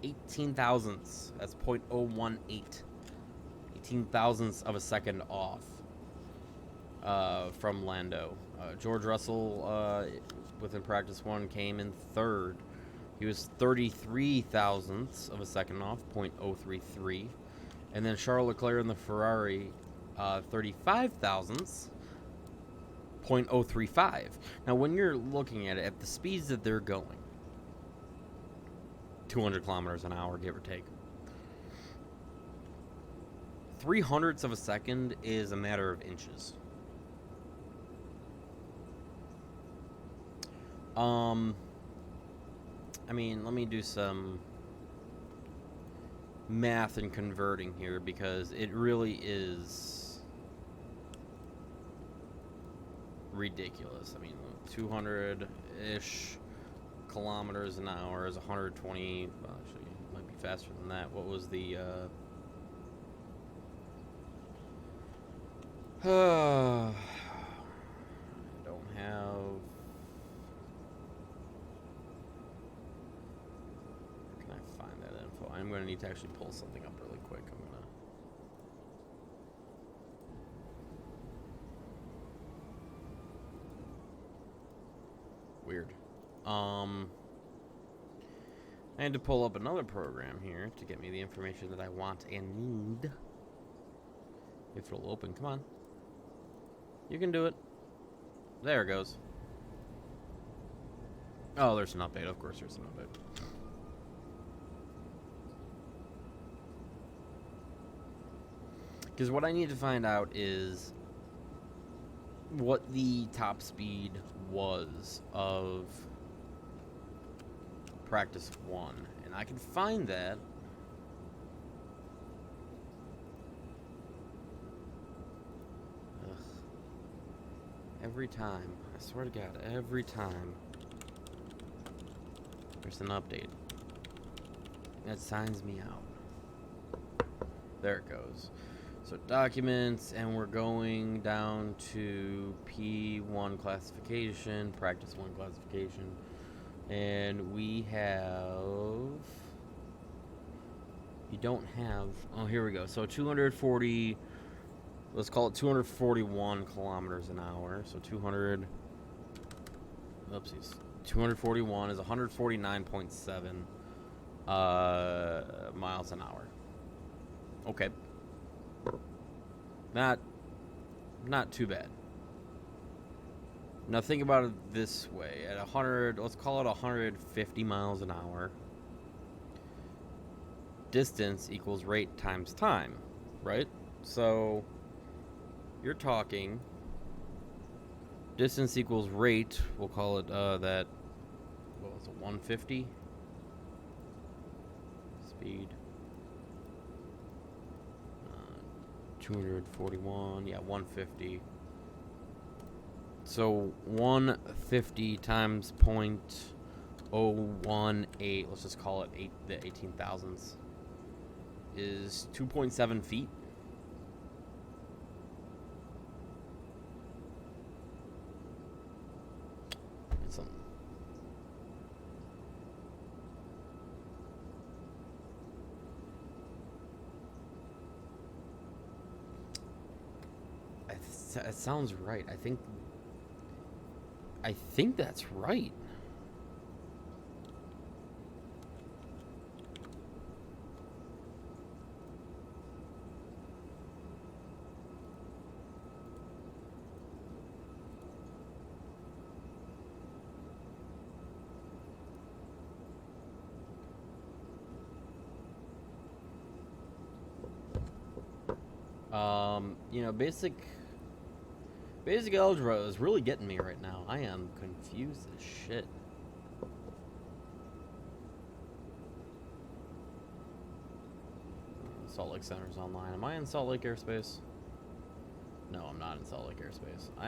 [SPEAKER 1] 18 thousandths. That's 0.018. 18 thousandths of a second off from Lando. George Russell, within practice 1, came in 3rd. He was 33 thousandths of a second off, 0.033. And then Charles Leclerc in the Ferrari, 35 thousandths, 0.035. Now, when you're looking at it, at the speeds that they're going, 200 kilometers an hour, give or take, 0.03 of a second is a matter of inches. I mean, let me do some math and converting here, because it really is ridiculous. I mean, 200-ish kilometers an hour is 120. Well, actually, it might be faster than that. What was the I don't have. Where can I find that info? I'm going to need to actually pull something up really quick. Weird. I had to pull up another program here to get me the information that I want and need. If it'll open, come on. You can do it. There it goes. Oh, there's an update. Of course there's an update. Because what I need to find out is what the top speed was of practice 1. And I can find that. Ugh. Every time. I swear to God, every time there's an update that signs me out. There it goes. So documents, and we're going down to P1 classification, practice 1 classification, and we have, you don't have, oh, here we go. So 240, let's call it 241 kilometers an hour. So 241 is 149.7 miles an hour. Okay. Not too bad. Now think about it this way. At 100, let's call it 150 miles an hour. Distance equals rate times time, right? So you're talking distance equals rate, we'll call it that It's a 150 speed. 241. Yeah, 150. So 150 times 0.018. Let's just call it the 18,000s. Is 2.7 feet. It's it sounds right. I think that's right. You know, basic algebra is really getting me right now. I am confused as shit. Salt Lake Center's online. Am I in Salt Lake airspace? No, I'm not in Salt Lake airspace. I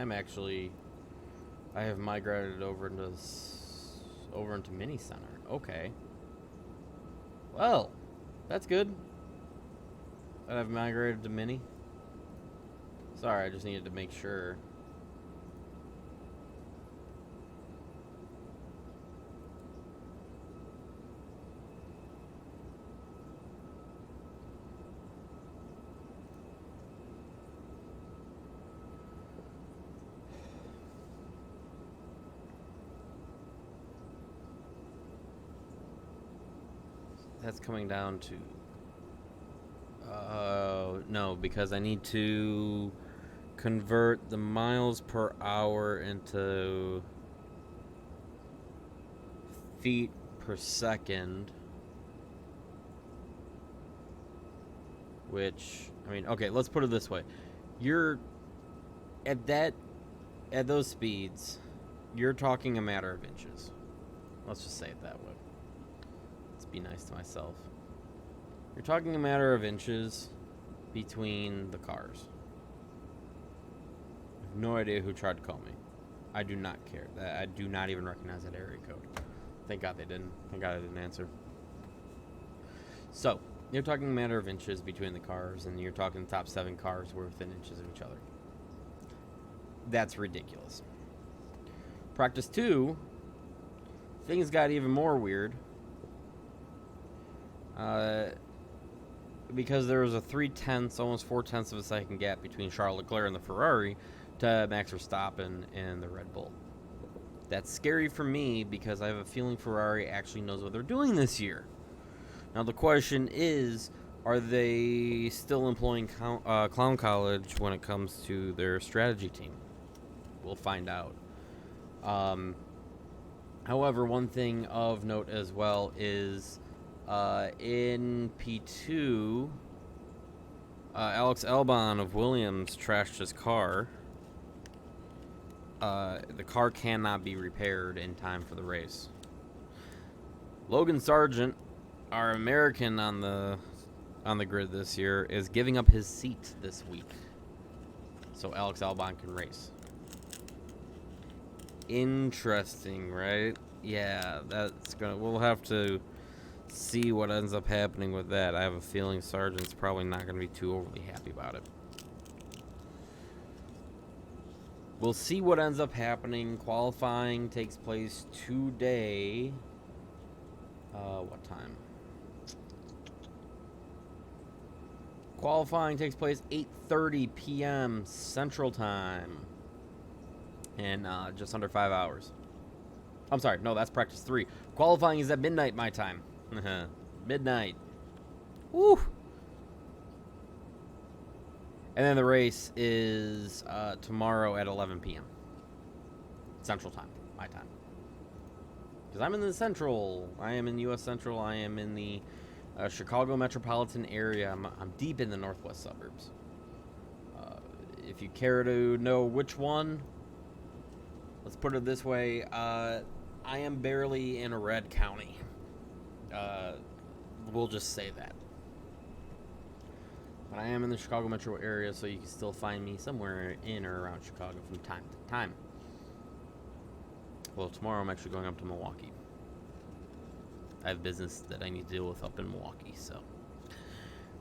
[SPEAKER 1] have migrated over into Mini Center. Okay. Well, that's good. That I've migrated to Mini. Sorry, I just needed to make sure. That's coming down to... no, because I need to convert the miles per hour into feet per second. Which, I mean, okay, let's put it this way. You're... At those speeds, you're talking a matter of inches. Let's just say it that way. Let's be nice to myself. You're talking a matter of inches between the cars. I have no idea who tried to call me. I do not care. I do not even recognize that area code. Thank God they didn't. Thank God I didn't answer. So, you're talking a matter of inches between the cars, and you're talking the top 7 cars were within inches of each other. That's ridiculous. Practice 2, things got even more weird. Because there was a 3/10, almost 4/10 of a second gap between Charles Leclerc and the Ferrari to Max Verstappen and the Red Bull. That's scary for me because I have a feeling Ferrari actually knows what they're doing this year. Now the question is, are they still employing Clown College when it comes to their strategy team? We'll find out. However, one thing of note as well is in P2, Alex Albon of Williams trashed his car. The car cannot be repaired in time for the race. Logan Sargent, our American on the grid this year, is giving up his seat this week so Alex Albon can race. Interesting, right? Yeah, we'll have to see what ends up happening with that. I have a feeling Sargent's probably not going to be too overly happy about it. We'll see what ends up happening. Qualifying takes place today. What time? Qualifying takes place 8:30 p.m. Central Time. In just under 5 hours. I'm sorry, no, that's practice 3. Qualifying is at midnight my time. Midnight. Woo! And then the race is tomorrow at 11 p.m. Central Time, my time. Because I'm in the Central. I am in U.S. Central. I am in the Chicago metropolitan area. I'm deep in the northwest suburbs. If you care to know which one, let's put it this way. I am barely in a red county. We'll just say that. But I am in the Chicago metro area, so you can still find me somewhere in or around Chicago from time to time. Well, tomorrow I'm actually going up to Milwaukee. I have business that I need to deal with up in Milwaukee, so.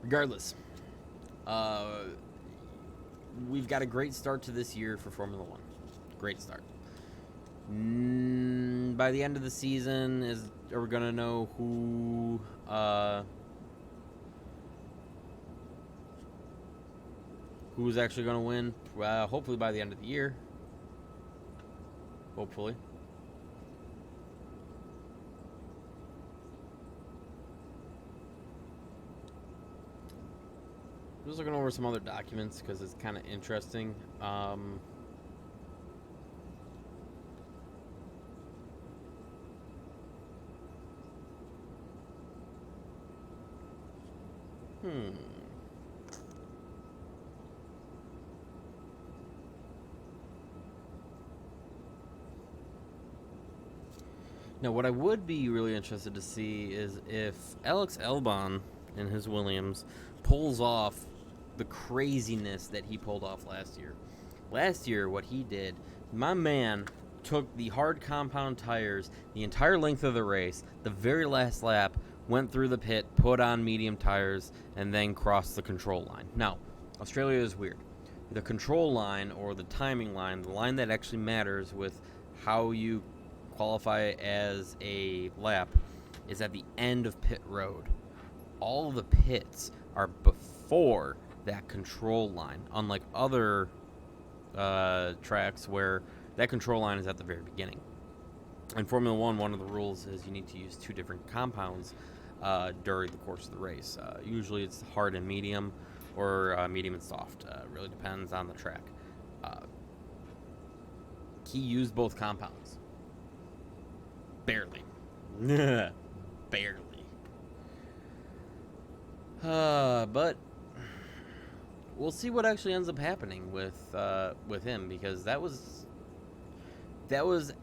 [SPEAKER 1] Regardless, we've got a great start to this year for Formula One. Great start. By the end of the season, are we gonna know who's actually gonna win? Hopefully by the end of the year. Hopefully. Just looking over some other documents because it's kind of interesting. Now, what I would be really interested to see is if Alex Albon and his Williams pulls off the craziness that he pulled off last year. Last year, what he did, my man took the hard compound tires the entire length of the race, the very last lap, went through the pit, put on medium tires, and then crossed the control line. Now, Australia is weird. The control line, or the timing line, the line that actually matters with how you qualify as a lap, is at the end of pit road. All of the pits are before that control line, unlike other tracks where that control line is at the very beginning. In Formula One, one of the rules is you need to use two different compounds during the course of the race. Usually it's hard and medium, or medium and soft. Really depends on the track. He used both compounds. Barely. Barely. But we'll see what actually ends up happening with him, because that was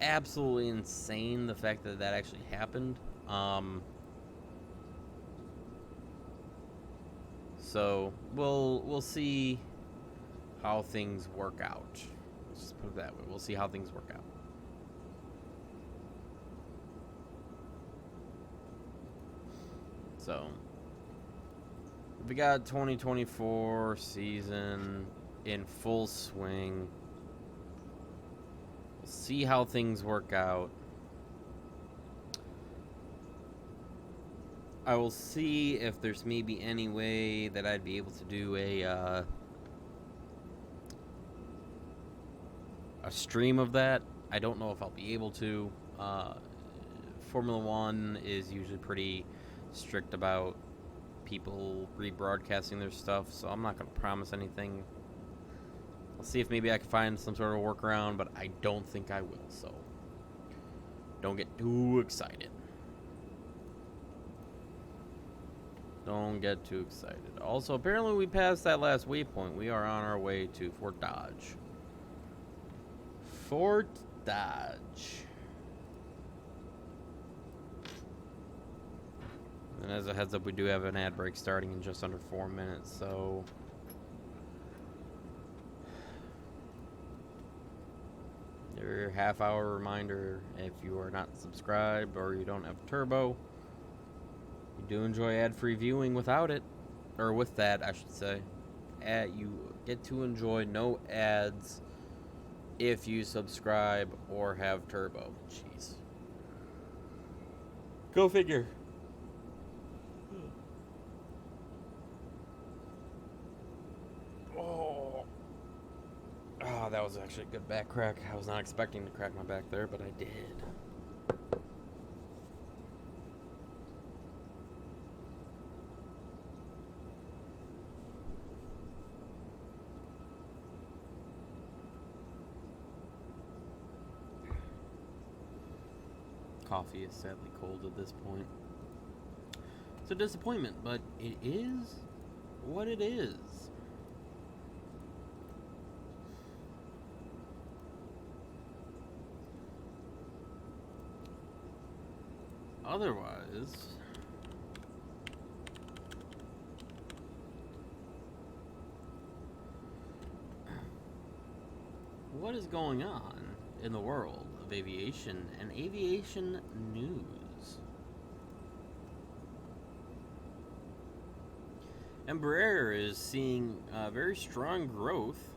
[SPEAKER 1] absolutely insane, the fact that actually happened. So we'll see how things work out. Let's just put it that way. We'll see how things work out. So we got 2024 season in full swing. We'll see how things work out. I will see if there's maybe any way that I'd be able to do a stream of that. I don't know if I'll be able to. Formula One is usually pretty strict about people rebroadcasting their stuff, so I'm not going to promise anything. I'll see if maybe I can find some sort of workaround, but I don't think I will, so don't get too excited. Don't get too excited. Also, apparently we passed that last waypoint. We are on our way to Fort Dodge. Fort Dodge. And as a heads up, we do have an ad break starting in just under 4 minutes, so your half-hour reminder: if you are not subscribed or you don't have Turbo, you do enjoy ad-free viewing without it, or with that, I should say. You get to enjoy no ads if you subscribe or have Turbo. Jeez. Go figure. Oh, that was actually a good back crack. I was not expecting to crack my back there, but I did. Coffee is sadly cold at this point. It's a disappointment, but it is what it is. Otherwise, what is going on in the world of aviation and aviation news? Embraer is seeing very strong growth,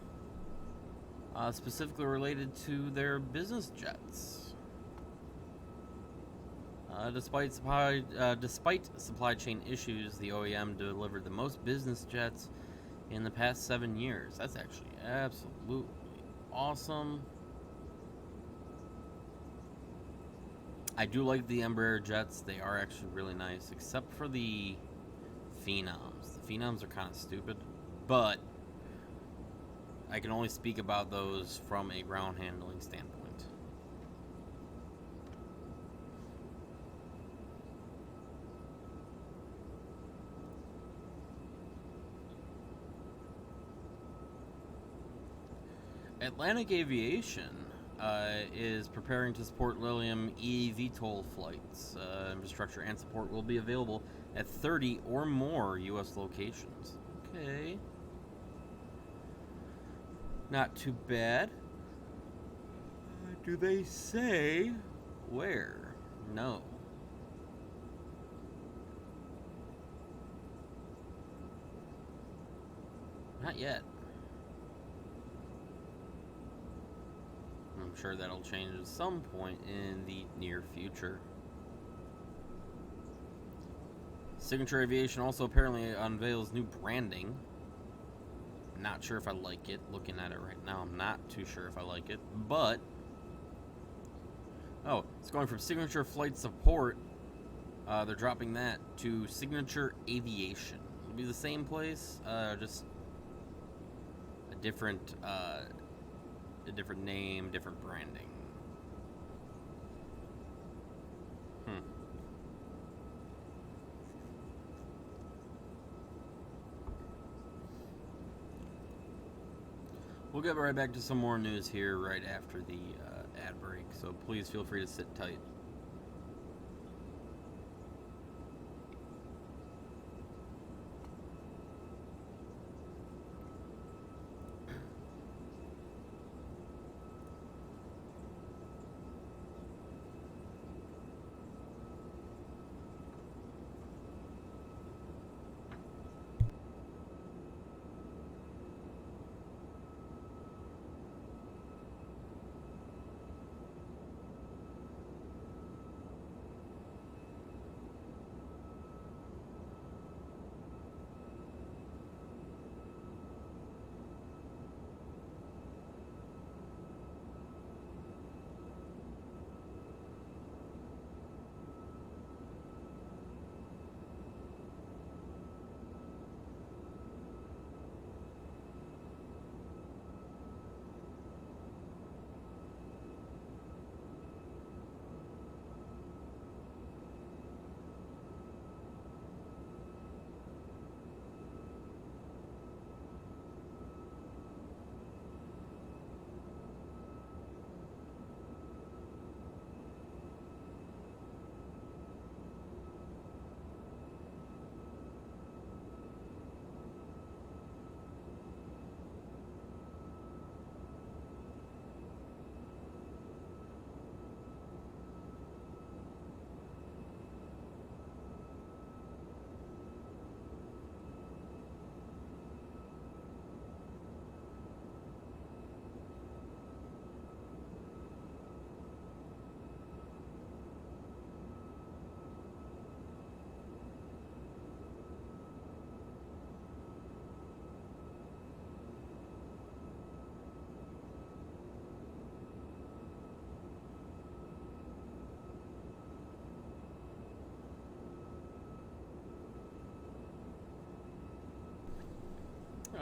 [SPEAKER 1] specifically related to their business jets. Despite supply chain issues, the OEM delivered the most business jets in the past 7 years. That's actually absolutely awesome. I do like the Embraer jets. They are actually really nice, except for the Phenoms. The Phenoms are kind of stupid, but I can only speak about those from a ground handling standpoint. Atlantic Aviation is preparing to support Lilium eVTOL flights. Infrastructure and support will be available at 30 or more U.S. locations. Okay. Not too bad. Do they say where? No. Not yet. I'm sure that'll change at some point in the near future. Signature Aviation also apparently unveils new branding. Not sure if I like it. Looking at it right now, I'm not too sure if I like it. But, oh, it's going from Signature Flight Support. They're dropping that to Signature Aviation. It'll be the same place, just a different name, different branding. We'll get right back to some more news here right after the ad break, so please feel free to sit tight.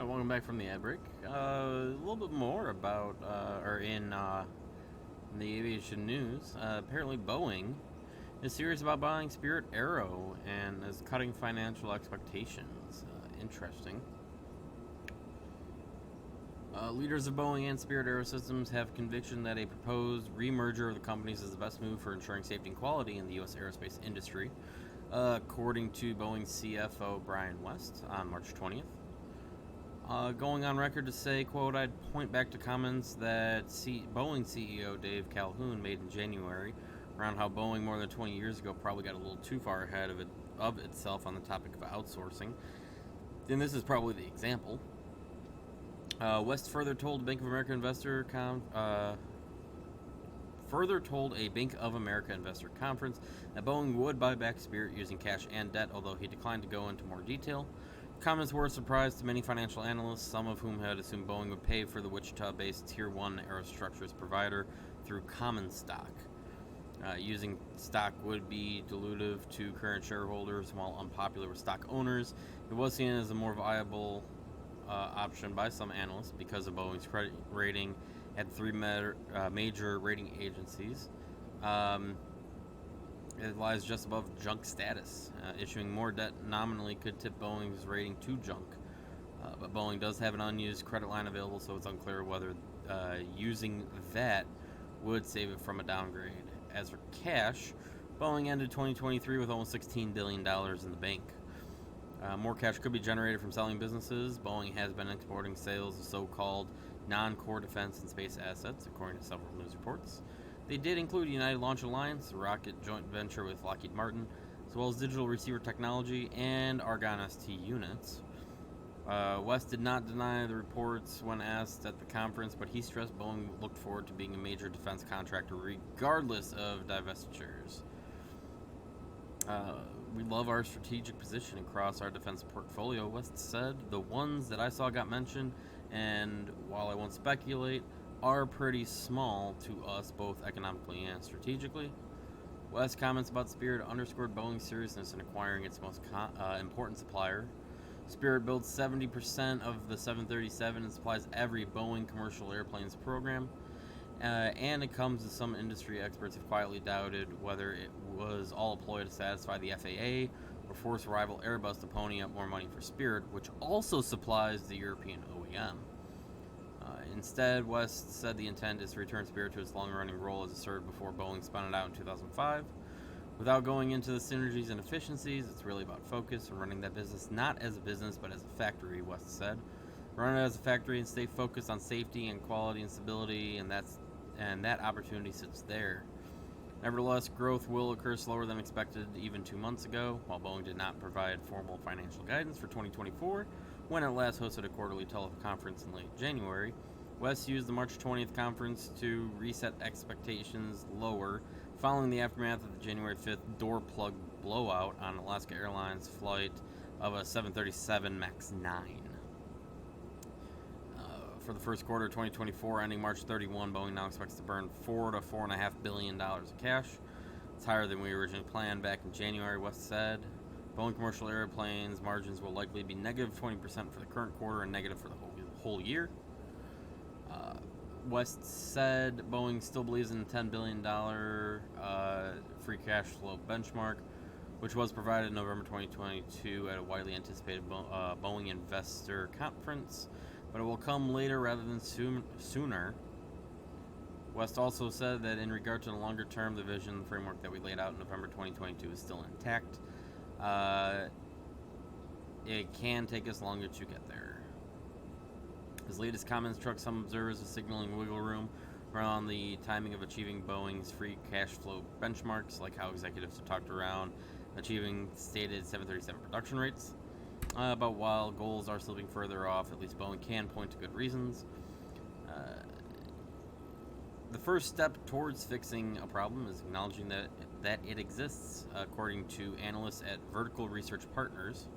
[SPEAKER 1] Welcome back from the ad break. A little bit more about, in the aviation news. Apparently, Boeing is serious about buying Spirit Aero and is cutting financial expectations. Interesting. Leaders of Boeing and Spirit Aerosystems have conviction that a proposed remerger of the companies is the best move for ensuring safety and quality in the U.S. aerospace industry, according to Boeing CFO Brian West on March 20th. Going on record to say, quote, I'd point back to comments that Boeing CEO Dave Calhoun made in January around how Boeing more than 20 years ago probably got a little too far ahead of itself on the topic of outsourcing. And this is probably the example. West further told a Bank of America investor conference that Boeing would buy back Spirit using cash and debt, although he declined to go into more detail. Comments were a surprise to many financial analysts, some of whom had assumed Boeing would pay for the Wichita-based Tier 1 aerostructures provider through common stock. Using stock would be dilutive to current shareholders while unpopular with stock owners. It was seen as a more viable option by some analysts because of Boeing's credit rating at three major rating agencies. It lies just above junk status. Issuing more debt nominally could tip Boeing's rating to junk. But Boeing does have an unused credit line available, so it's unclear whether using that would save it from a downgrade. As for cash, Boeing ended 2023 with almost $16 billion in the bank. More cash could be generated from selling businesses. Boeing has been exporting sales of so-called non-core defense and space assets, according to several news reports. They did include United Launch Alliance, a rocket joint venture with Lockheed Martin, as well as digital receiver technology and Argon ST units. West did not deny the reports when asked at the conference, but he stressed Boeing looked forward to being a major defense contractor regardless of divestitures. We love our strategic position across our defense portfolio, West said. The ones that I saw got mentioned, and while I won't speculate, are pretty small to us both economically and strategically. West's comments about Spirit underscored Boeing's seriousness in acquiring its most important supplier. Spirit builds 70% of the 737 and supplies every Boeing commercial airplanes program. And it comes as some industry experts have quietly doubted whether it was all a ploy to satisfy the FAA or force rival Airbus to pony up more money for Spirit, which also supplies the European OEM. Instead, West said the intent is to return Spirit to its long-running role as it served before Boeing spun it out in 2005. Without going into the synergies and efficiencies, it's really about focus and running that business not as a business but as a factory, West said. Run it as a factory and stay focused on safety and quality and stability, and that opportunity sits there. Nevertheless, growth will occur slower than expected even 2 months ago. While Boeing did not provide formal financial guidance for 2024 when it last hosted a quarterly teleconference in late January, West used the March 20th conference to reset expectations lower following the aftermath of the January 5th door plug blowout on Alaska Airlines flight of a 737 MAX 9. For the first quarter of 2024, ending March 31, Boeing now expects to burn $4 to $4.5 billion of cash. It's higher than we originally planned back in January, West said. Boeing commercial airplanes margins will likely be negative 20% for the current quarter and negative for the whole year. West said Boeing still believes in the $10 billion free cash flow benchmark, which was provided in November 2022 at a widely anticipated Boeing investor conference, but it will come later rather than sooner. West also said that in regard to the longer term, the vision framework that we laid out in November 2022 is still intact. It can take us longer to get there. His latest comments struck some observers as signaling wiggle room around the timing of achieving Boeing's free cash flow benchmarks, like how executives have talked around achieving stated 737 production rates. But while goals are slipping further off, at least Boeing can point to good reasons. The first step towards fixing a problem is acknowledging that it exists, according to analysts at Vertical Research Partners.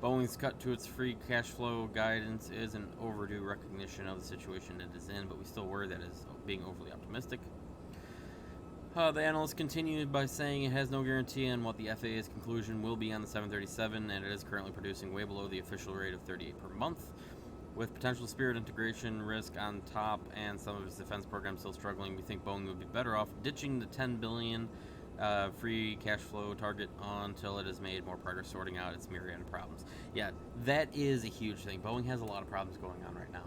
[SPEAKER 1] Boeing's cut to its free cash flow guidance is an overdue recognition of the situation it is in, but we still worry that it is being overly optimistic. The analyst continued by saying it has no guarantee on what the FAA's conclusion will be on the 737, and it is currently producing way below the official rate of 38 per month. With potential Spirit integration risk on top and some of its defense programs still struggling, we think Boeing would be better off ditching the $10 billion free cash flow target until it has made more progress sorting out its myriad of problems. Yeah, that is a huge thing. Boeing has a lot of problems going on right now.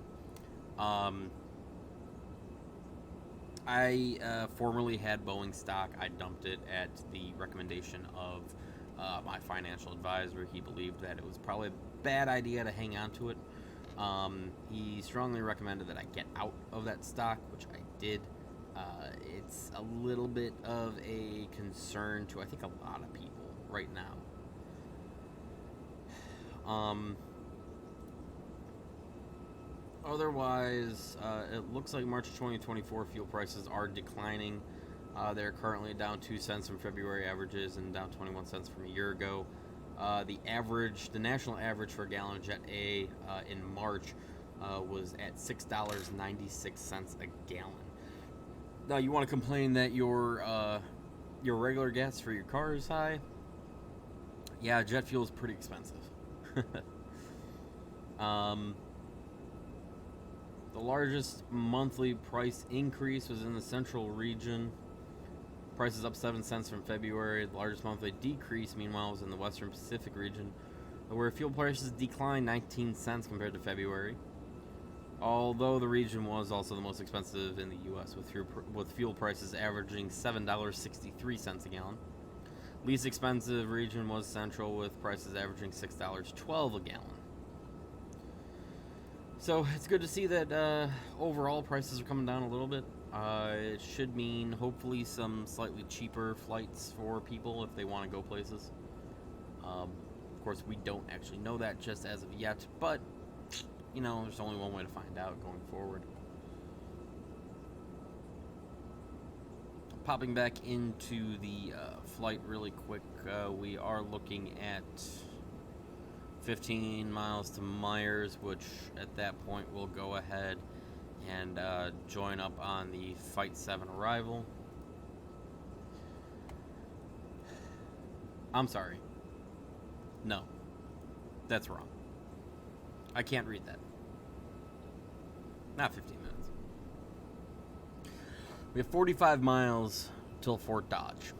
[SPEAKER 1] I formerly had Boeing stock. I dumped it at the recommendation of my financial advisor. He believed that it was probably a bad idea to hang on to it. He strongly recommended that I get out of that stock, which I did. It's a little bit of a concern to, I think, a lot of people right now. Otherwise, it looks like March 2024 fuel prices are declining. They're currently down 2 cents from February averages and down 21 cents from a year ago. The national average for a gallon of Jet A in March was at $6.96 a gallon. Now, you want to complain that your regular gas for your car is high? Yeah, jet fuel is pretty expensive. The largest monthly price increase was in the central region. Prices up 7 cents from February. The largest monthly decrease, meanwhile, was in the western Pacific region, where fuel prices declined 19 cents compared to February. Although the region was also the most expensive in the U.S., with fuel prices averaging $7.63 a gallon. Least expensive region was Central, with prices averaging $6.12 a gallon. So it's good to see that overall prices are coming down a little bit. It should mean hopefully some slightly cheaper flights for people if they want to go places. Of course, we don't actually know that just as of yet, but you know, there's only one way to find out going forward. Popping back into the flight really quick, we are looking at 15 miles to Myers, which at that point we'll go ahead and join up on the Flight 7 arrival. I'm sorry. No. That's wrong. I can't read that. Not 15 minutes. We have 45 miles till Fort Dodge.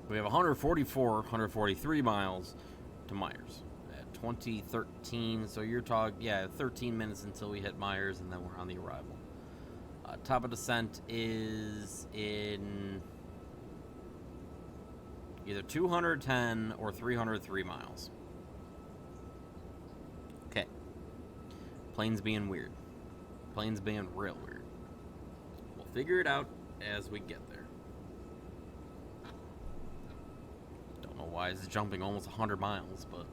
[SPEAKER 1] We have 143 miles to Myers at 2013. So you're talking, 13 minutes until we hit Myers, and then we're on the arrival. Top of descent is in either 210 or 303 miles. Okay. Plane's being weird. Plane's being real weird. We'll figure it out as we get there. Don't know why it's jumping almost 100 miles, but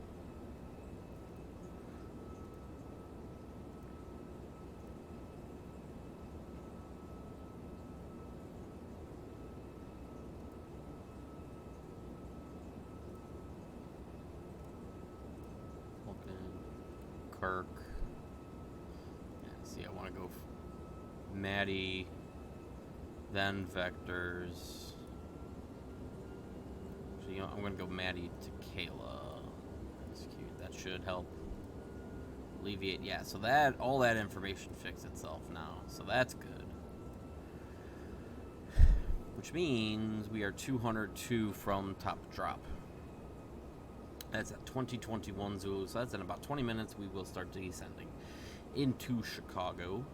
[SPEAKER 1] Kirk. Yeah, see, I want to go Maddie, then Vectors. So, I'm going to go Maddie to Kayla. Execute. That should help alleviate. Yeah, so that all that information fixed itself now. So that's good. Which means we are 202 from top drop. That's at 2021 Zulu, so that's in about 20 minutes. We will start descending into Chicago.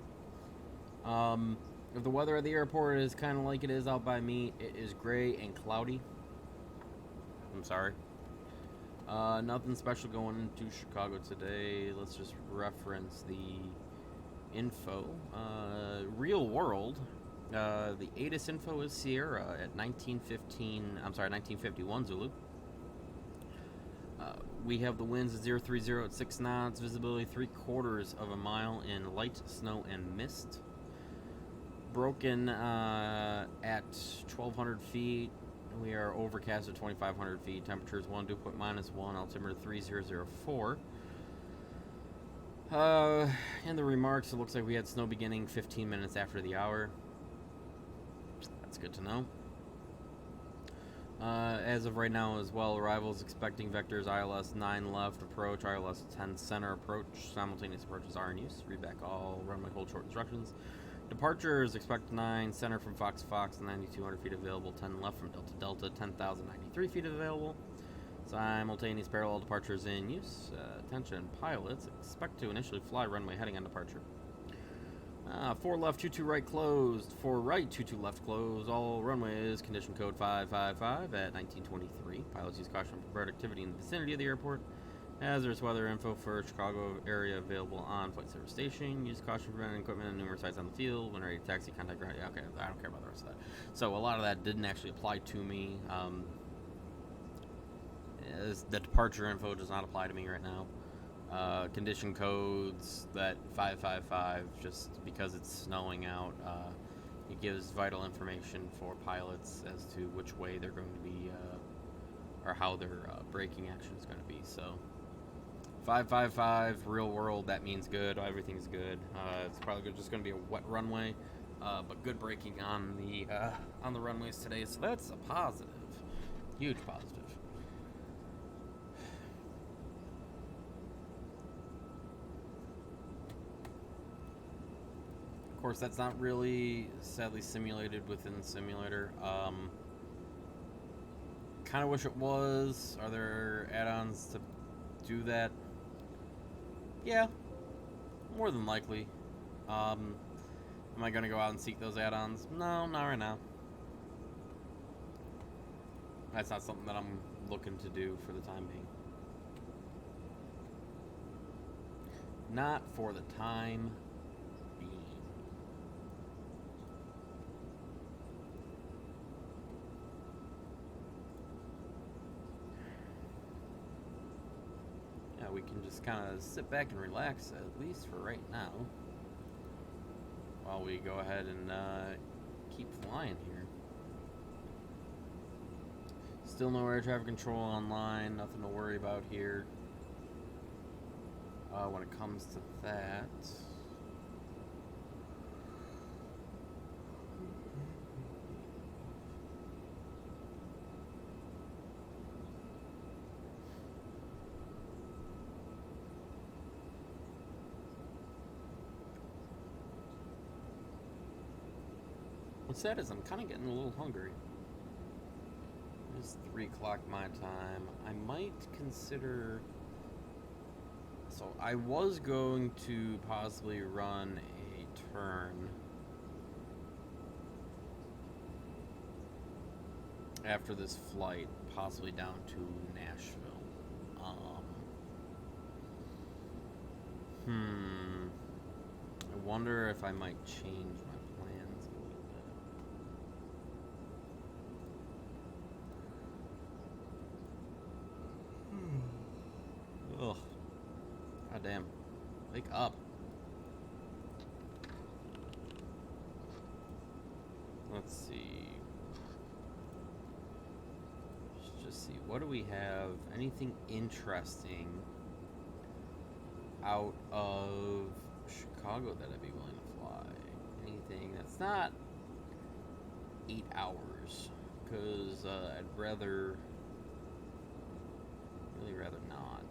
[SPEAKER 1] If the weather at the airport is kind of like it is out by me, it is gray and cloudy. I'm sorry. Nothing special going into Chicago today. Let's just reference the info. Real world. The ATIS info is Sierra at 1951 Zulu. We have the winds at 030 at 6 knots, visibility 3/4 of a mile in light snow and mist. Broken at 1,200 feet. We are overcast at 2,500 feet. Temperature is 1, dew point -1, altimeter 3004. In the remarks, it looks like we had snow beginning 15 minutes after the hour. That's good to know. As of right now as well, arrivals expecting vectors ILS 9 left approach, ILS 10 center approach. Simultaneous approaches are in use. Read back all runway hold short instructions. Departures expect 9 center from Fox 9,200 feet available, 10 left from Delta 10,093 feet available. Simultaneous parallel departures in use. Attention pilots, expect to initially fly runway heading on departure. 4 left, 22 right closed. 4 right, 22 left closed. All runways, condition code 555 at 1923. Pilots use caution for bird activity in the vicinity of the airport. Hazardous weather info for Chicago area available on flight service station. Use caution for preventing equipment and numerous sites on the field. When ready to taxi, contact ground. Yeah, okay, I don't care about the rest of that. So a lot of that didn't actually apply to me. The departure info does not apply to me right now. Condition codes, that 555, just because it's snowing out, it gives vital information for pilots as to which way they're going to be, or how their braking action is going to be. So 555, real world, that means good. Everything's good. It's probably just going to be a wet runway, but good braking on the runways today. So that's a positive, huge positive. Of course, that's not really, sadly, simulated within the simulator. Kind of wish it was. Are there add-ons to do that? Yeah, more than likely. Am I going to go out and seek those add-ons? No, not right now. That's not something that I'm looking to do for the time being. Not for the time being. Yeah, we can just kind of sit back and relax, at least for right now, while we go ahead and keep flying here. Still no air traffic control online, nothing to worry about here. When it comes to that, what's sad is I'm kind of getting a little hungry. It's 3 o'clock my time. I might consider. So I was going to possibly run a turn after this flight, possibly down to Nashville. I wonder if I might change my plans a little bit. Ugh. God damn. Wake up. Let's see. Let's just see. What do we have? Anything interesting out of Chicago that I'd be willing to fly? Anything that's not 8 hours? Because I'd really rather not.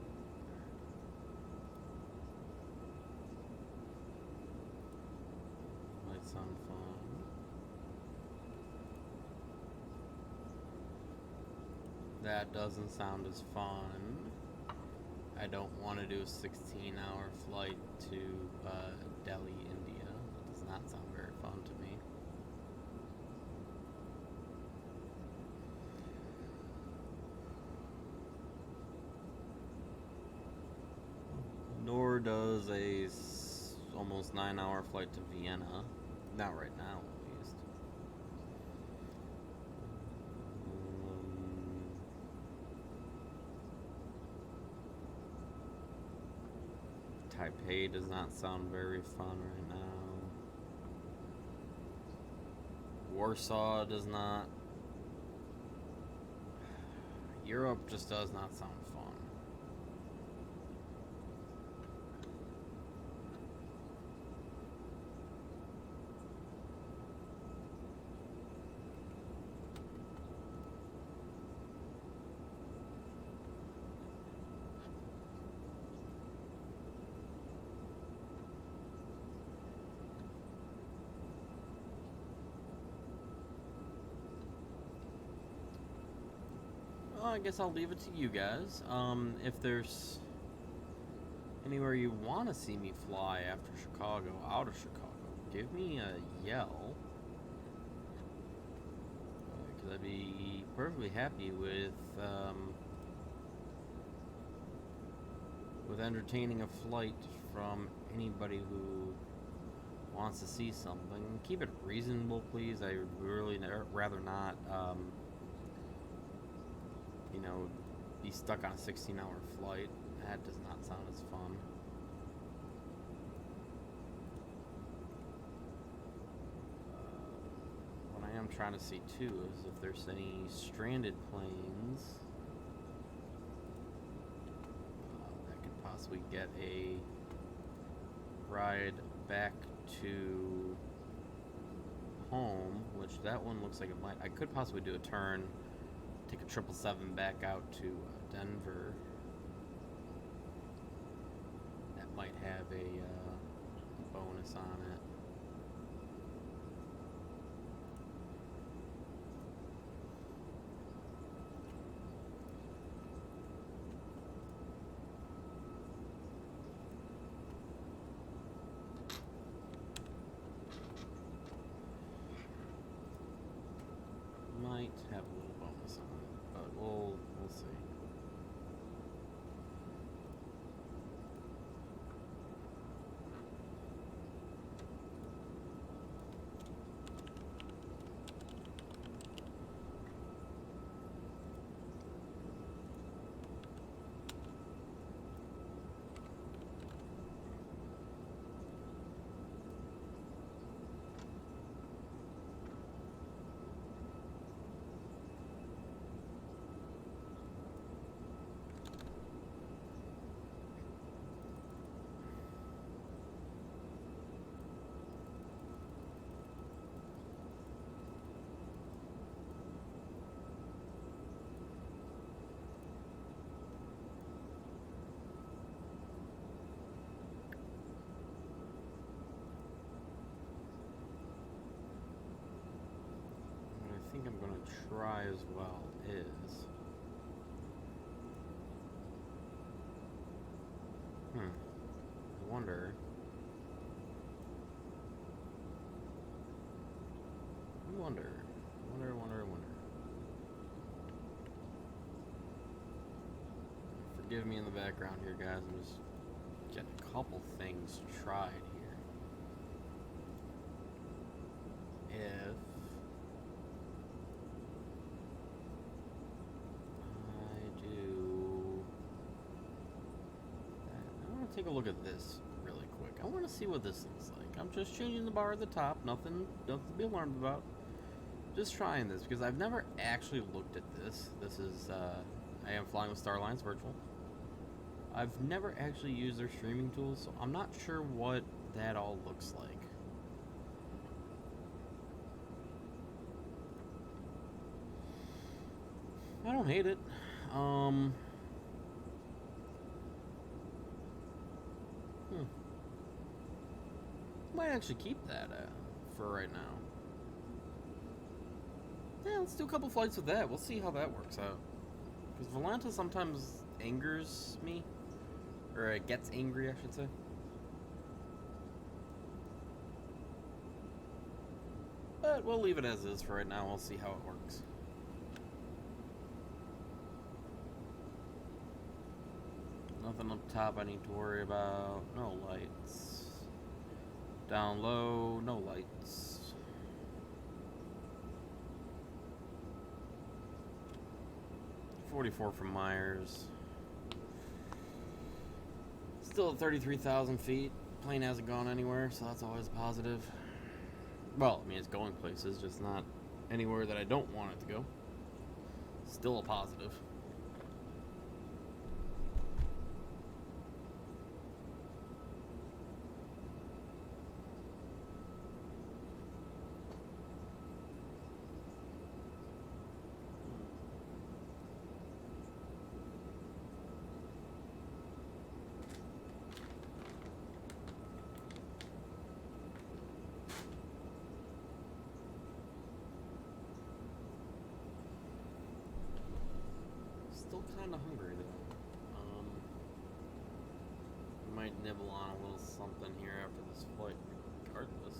[SPEAKER 1] Might sound fun. That doesn't sound as fun. I don't want to do a 16-hour flight to Delhi, India. That does not sound very fun to me. Nor does a almost 9-hour flight to Vienna. Not right now, at least. Taipei does not sound very fun right now. Warsaw does not. Europe just does not sound fun. Well, I guess I'll leave it to you guys. If there's anywhere you want to see me fly after Chicago, out of Chicago, give me a yell. Because I'd be perfectly happy with entertaining a flight from anybody who wants to see something. Keep it reasonable, please. I would really rather not, you know, be stuck on a 16-hour flight. That does not sound as fun. What I am trying to see too is if there's any stranded planes that could possibly get a ride back to home, which that one looks like it might. I could possibly do a turn, take a 777 back out to Denver. That might have a bonus on it. Might have a little bonus on it, but we'll see. What I think I'm going to try as well is I wonder forgive me in the background here, guys. I'm just getting a couple things tried here. If I do that, I want to take a look at this really quick. I want to see what this looks like. I'm just changing the bar at the top. Nothing to be alarmed about. Just trying this because I've never actually looked at this. This is I am flying with Star Alliance Virtual. I've never actually used their streaming tools, so I'm not sure what that all looks like. I don't hate it. Might actually keep that for right now. Yeah, let's do a couple flights with that. We'll see how that works out. Because Volanta sometimes angers me. Or it gets angry, I should say. But we'll leave it as is for right now. We'll see how it works. Nothing up top I need to worry about. No lights. Down low, no lights. .44 from Myers. Still at 33,000 feet. Plane hasn't gone anywhere, so that's always positive. Well, I mean, it's going places, just not anywhere that I don't want it to go. Still a positive. Still kind of hungry though. Might nibble on a little something here after this flight, regardless.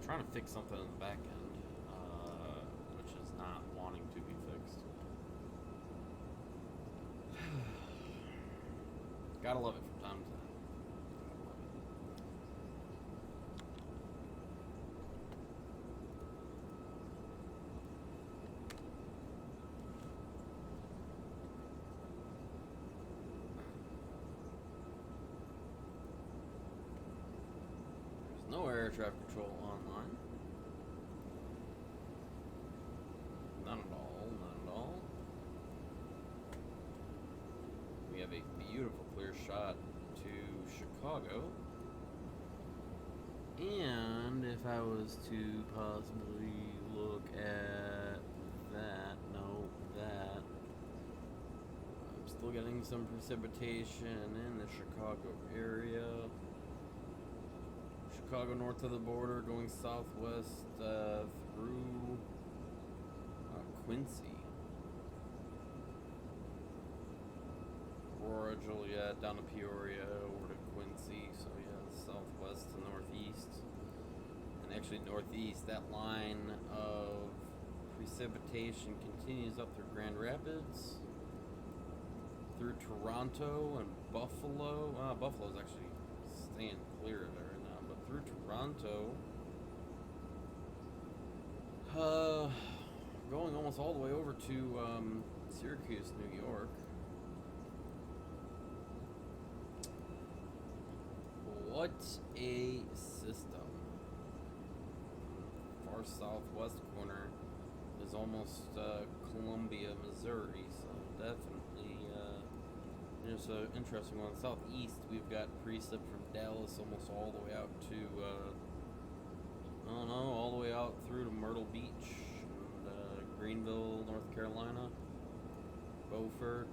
[SPEAKER 1] Trying to fix something in the back end, which is not wanting to be fixed. Gotta love it from time to time. There's no air traffic control online. None at all, none at all. We have a beautiful clear shot to Chicago. And if I was to possibly look at that, no, that. I'm still getting some precipitation in the Chicago area. Chicago north of the border, going southwest through Quincy. Aurora, Joliet, down to Peoria, over to Quincy. So yeah, southwest to northeast. And actually northeast, that line of precipitation continues up through Grand Rapids, through Toronto and Buffalo. Buffalo's actually staying clear of it right now, but through Toronto, going almost all the way over to Syracuse, New York. What a system. Far southwest corner is almost Columbia, Missouri, so definitely just an interesting one. Southeast, we've got precip from Dallas almost all the way out to, I don't know, all the way out through to Myrtle Beach, and Greenville, North Carolina, Beaufort.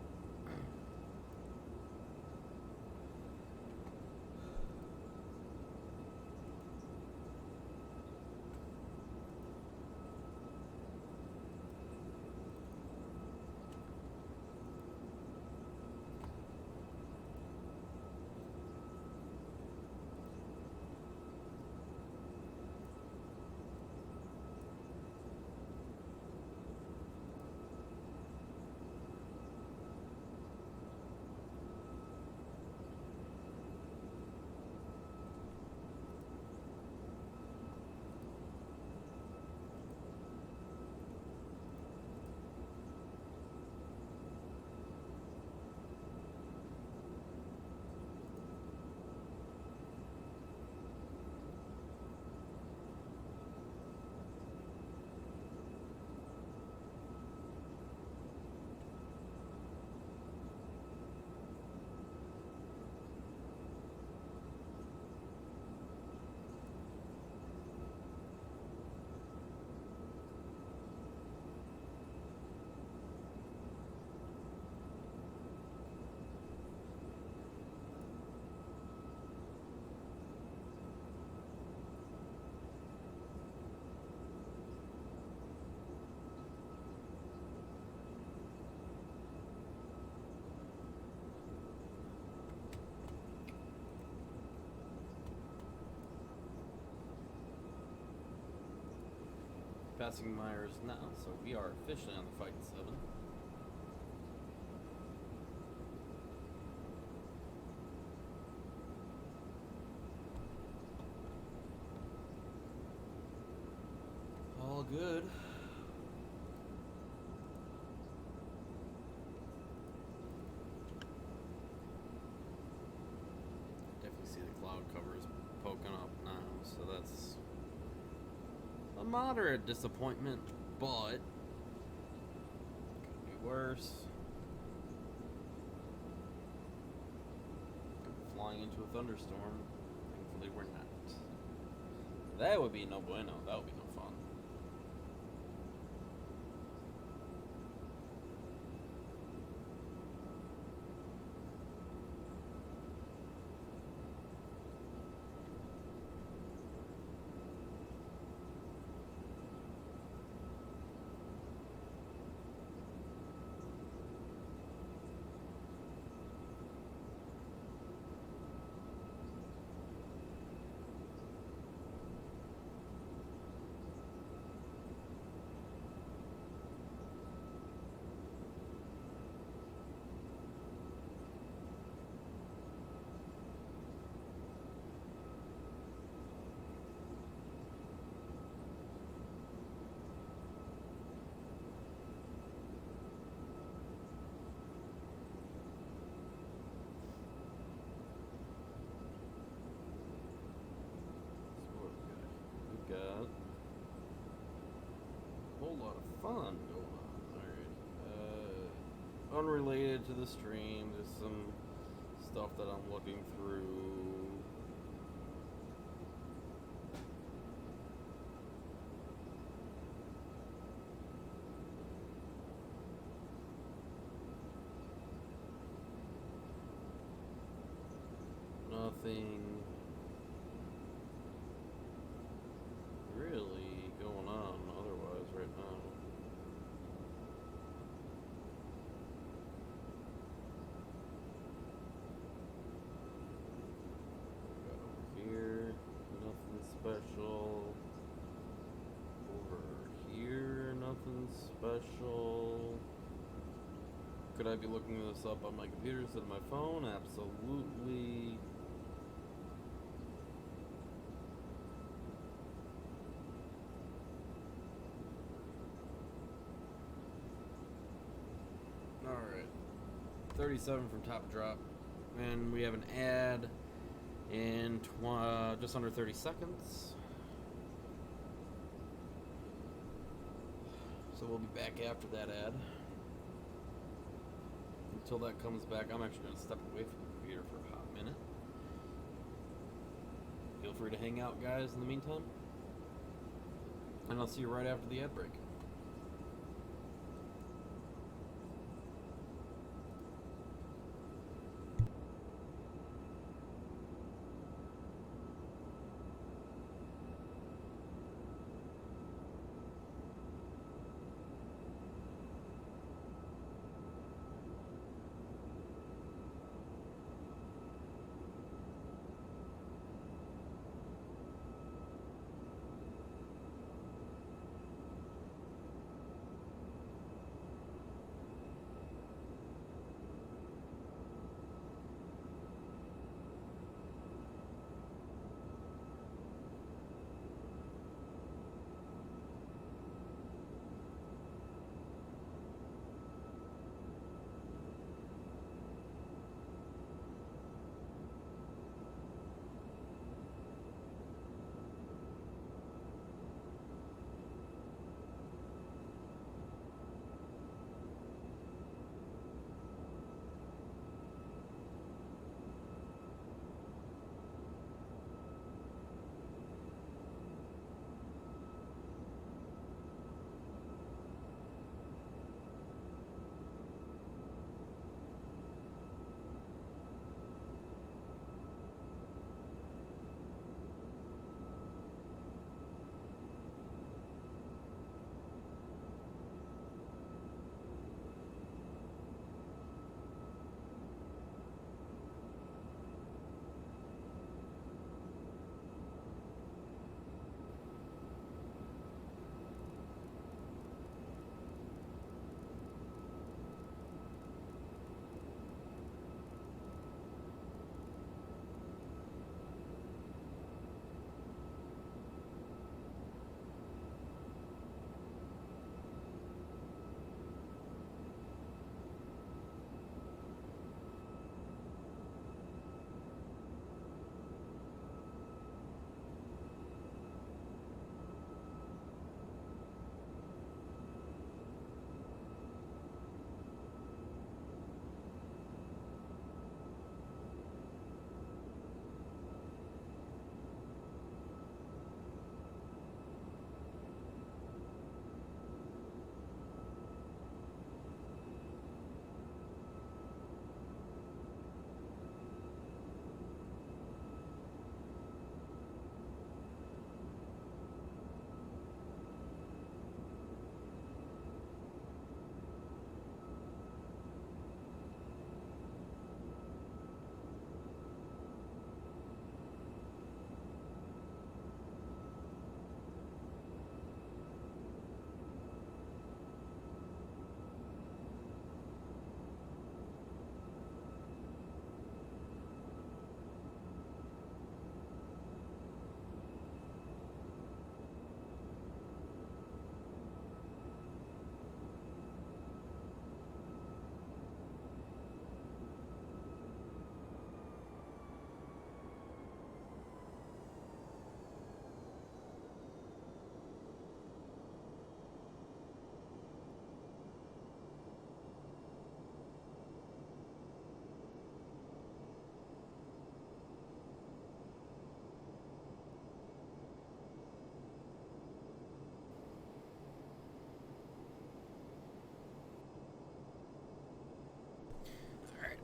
[SPEAKER 1] Passing Myers now, so we are officially on the Fight 7. All good. Definitely see the cloud covers poking up now, so that's a moderate disappointment, but could be worse. flying into a thunderstorm. Thankfully, we're not. That would be no bueno. That would be no fun. Got a whole lot of fun going on. Alright. Unrelated to the stream, there's some stuff that I'm looking through. Nothing really going on otherwise right now. Got over here, nothing special. Over here, nothing special. Could I be looking this up on my computer instead of my phone? Absolutely. Alright. 37 from top drop. And we have an ad in just under 30 seconds. So we'll be back after that ad. Until that comes back, I'm actually going to step away from the computer for a hot minute. Feel free to hang out, guys, in the meantime. And I'll see you right after the ad break.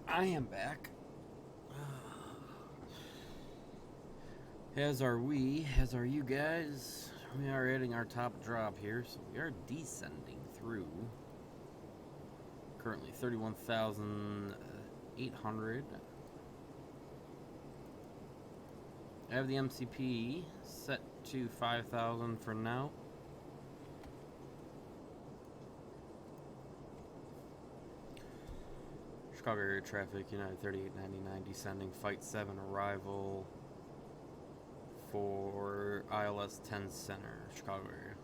[SPEAKER 1] I am back. As are we, as are you guys. We are hitting our top drop here, so we are descending through. Currently 31,800. I have the MCP set to 5,000 for now. Chicago area traffic, United 3899 descending, Fight 7 arrival for ILS 10 Center, Chicago area.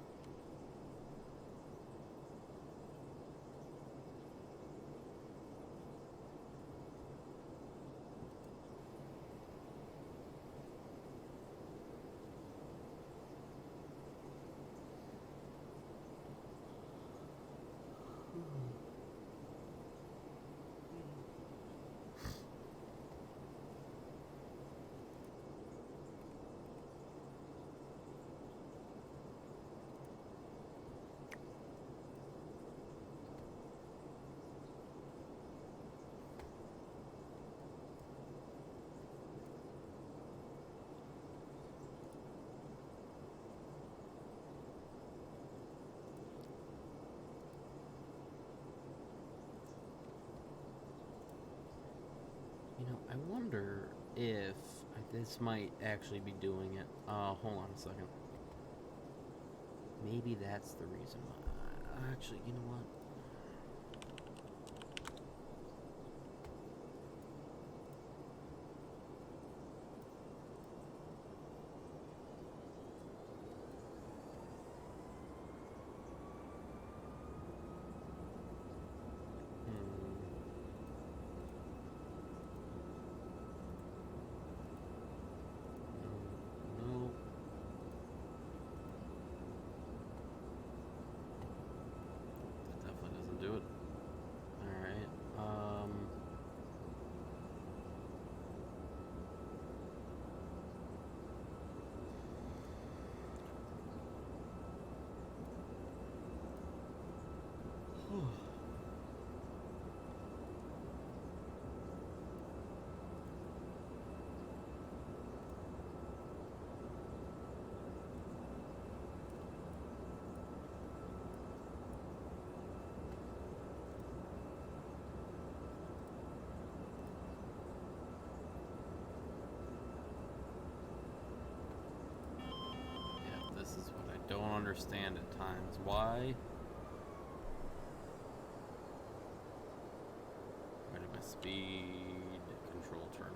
[SPEAKER 1] You know, I wonder if this might actually be doing it. Hold on a second. Maybe that's the reason why. Actually, you know what? No. That definitely doesn't do it. Alright. Yeah, this is what I don't understand at times. Why? Why did my speed control turn off?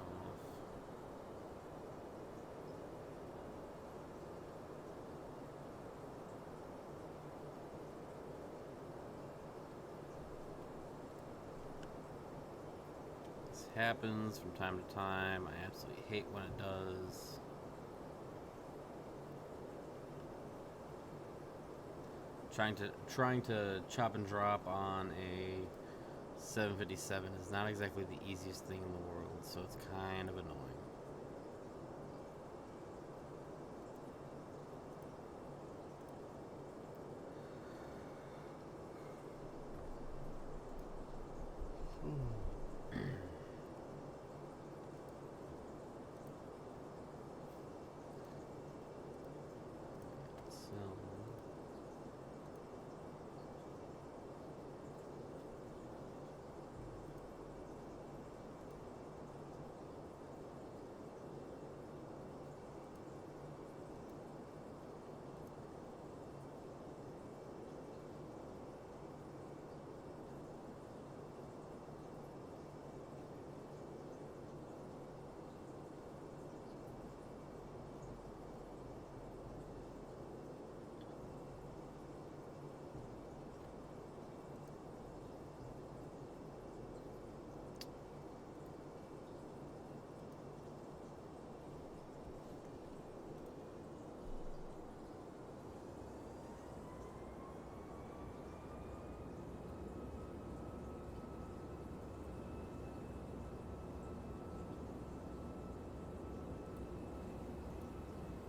[SPEAKER 1] This happens from time to time. I absolutely hate when it does. Trying to chop and drop on a 757 is not exactly the easiest thing in the world, so it's kind of annoying.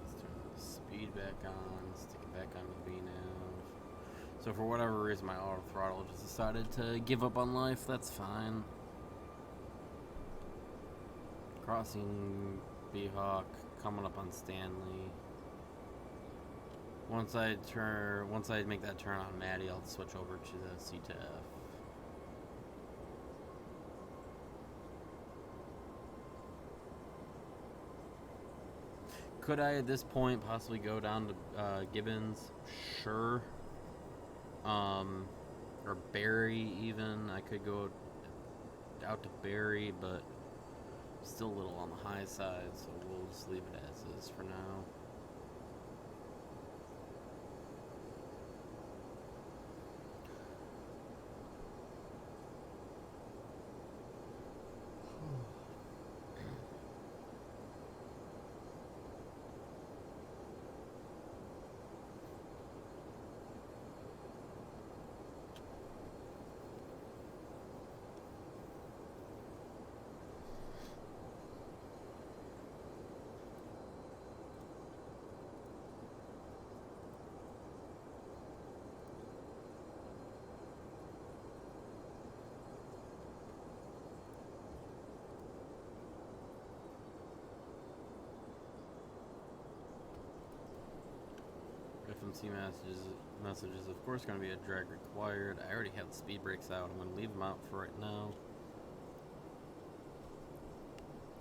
[SPEAKER 1] So speed back on, stick it back on the VNav. So for whatever reason, my auto throttle just decided to give up on life. That's fine. Crossing B-Hawk, coming up on Stanley. Once I make that turn on Maddie, I'll switch over to the C to F. Could I, at this point, possibly go down to Gibbons? Sure. Or Barry, even. I could go out to Barry, but still a little on the high side, so we'll just leave it as is for now. FMC messages, of course, going to be a drag required. I already have the speed brakes out. I'm going to leave them out for right now.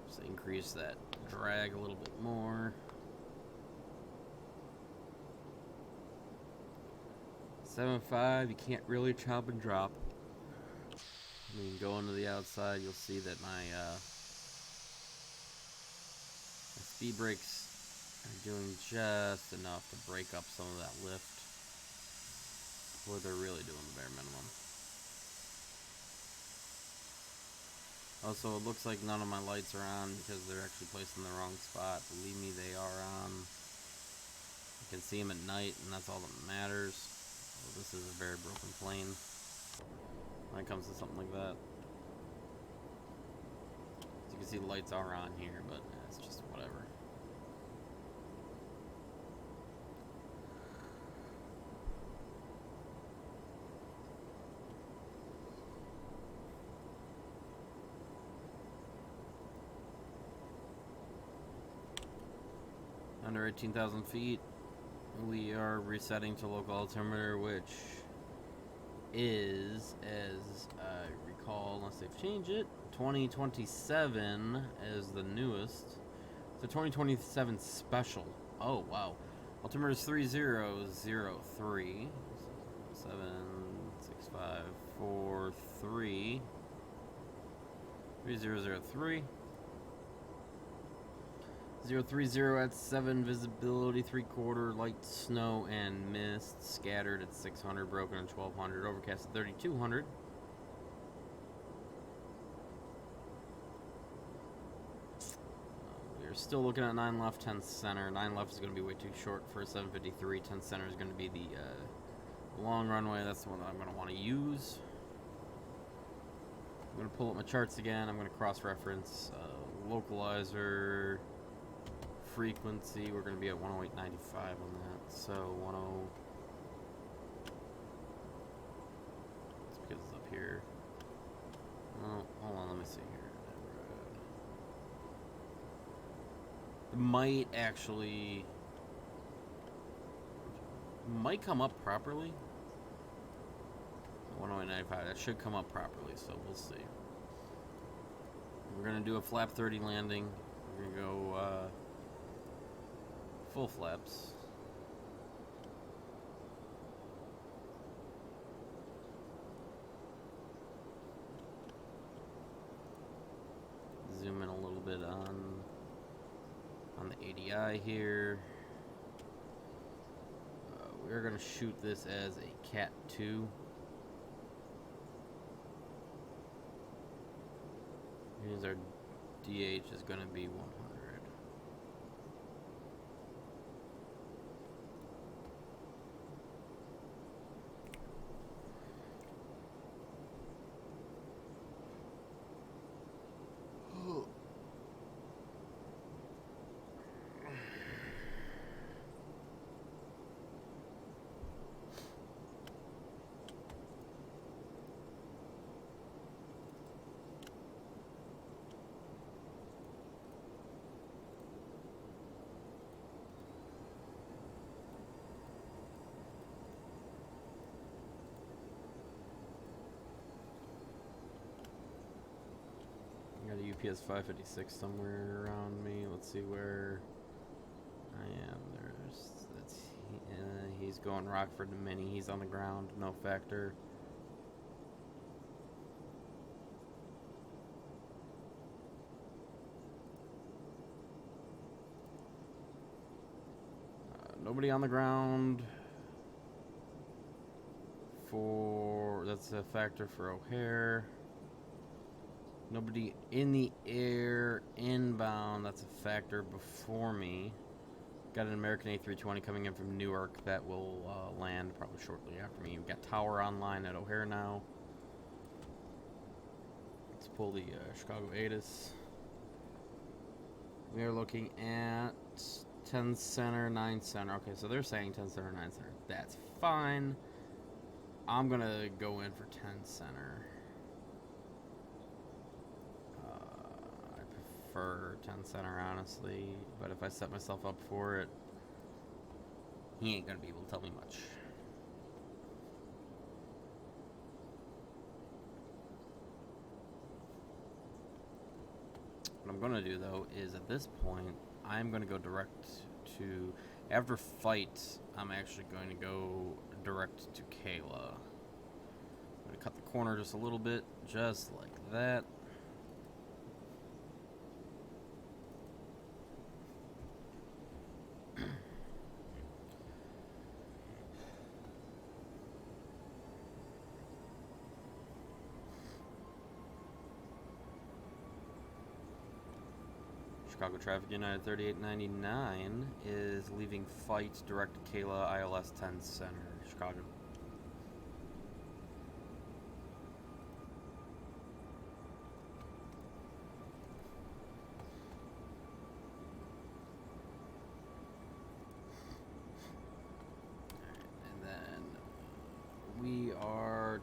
[SPEAKER 1] Just increase that drag a little bit more. 7.5, you can't really chop and drop. I mean, going to the outside, you'll see that my speed brakes are doing just enough to break up some of that lift, where they're really doing the bare minimum. Also, it looks like none of my lights are on because they're actually placed in the wrong spot. Believe me, they are on. You can see them at night, and that's all that matters. So this is a very broken plane when it comes to something like that. As you can see, the lights are on here, but it's just whatever. Under 18,000 feet, we are resetting to local altimeter, which is, as I recall, unless they've changed it, 2027 as the newest. So 2027 special. Oh, wow. Altimeter is 3003. 76543. 3003. 030 at 7, visibility 3/4, light snow and mist, scattered at 600, broken at 1200, overcast at 3200. We're still looking at 9 left, 10 center. 9 left is going to be way too short for a 753. 10 center is going to be the long runway. That's the one that I'm going to want to use. I'm going to pull up my charts again. I'm going to cross-reference localizer. Frequency, we're going to be at 108.95 on that, so 10. It's because it's up here. Oh, hold on, let me see here. It might come up properly. 108.95, that should come up properly, so we'll see. We're going to do a flap 30 landing. We're going to go full flaps. Zoom in a little bit on the ADI here. We're going to shoot this as a Cat 2. Here's our DH is going to be 100. Got a UPS 556 somewhere around me. Let's see where I am. He's going Rockford to Mini. He's on the ground. No factor. Nobody on the ground that's a factor for O'Hare. Nobody in the air inbound, that's a factor before me. Got an American A320 coming in from Newark that will land probably shortly after me. We've got Tower online at O'Hare now. Let's pull the Chicago ATIS. We are looking at 10 center, 9 center. Okay, so they're saying 10 center, 9 center. That's fine. I'm going to go in for 10 center. I prefer 10 center, honestly. But if I set myself up for it, he ain't going to be able to tell me much. What I'm going to do, though, is at this point, I'm going to go direct to... After fight, I'm actually going to go direct to Kayla. I'm going to cut the corner just a little bit, just like that. Chicago Traffic United 3899 is leaving fight direct to Kayla, ILS 10 center, Chicago. And then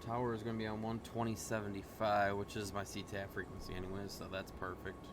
[SPEAKER 1] tower is going to be on 120.75, which is my CTAF frequency anyways, so that's perfect.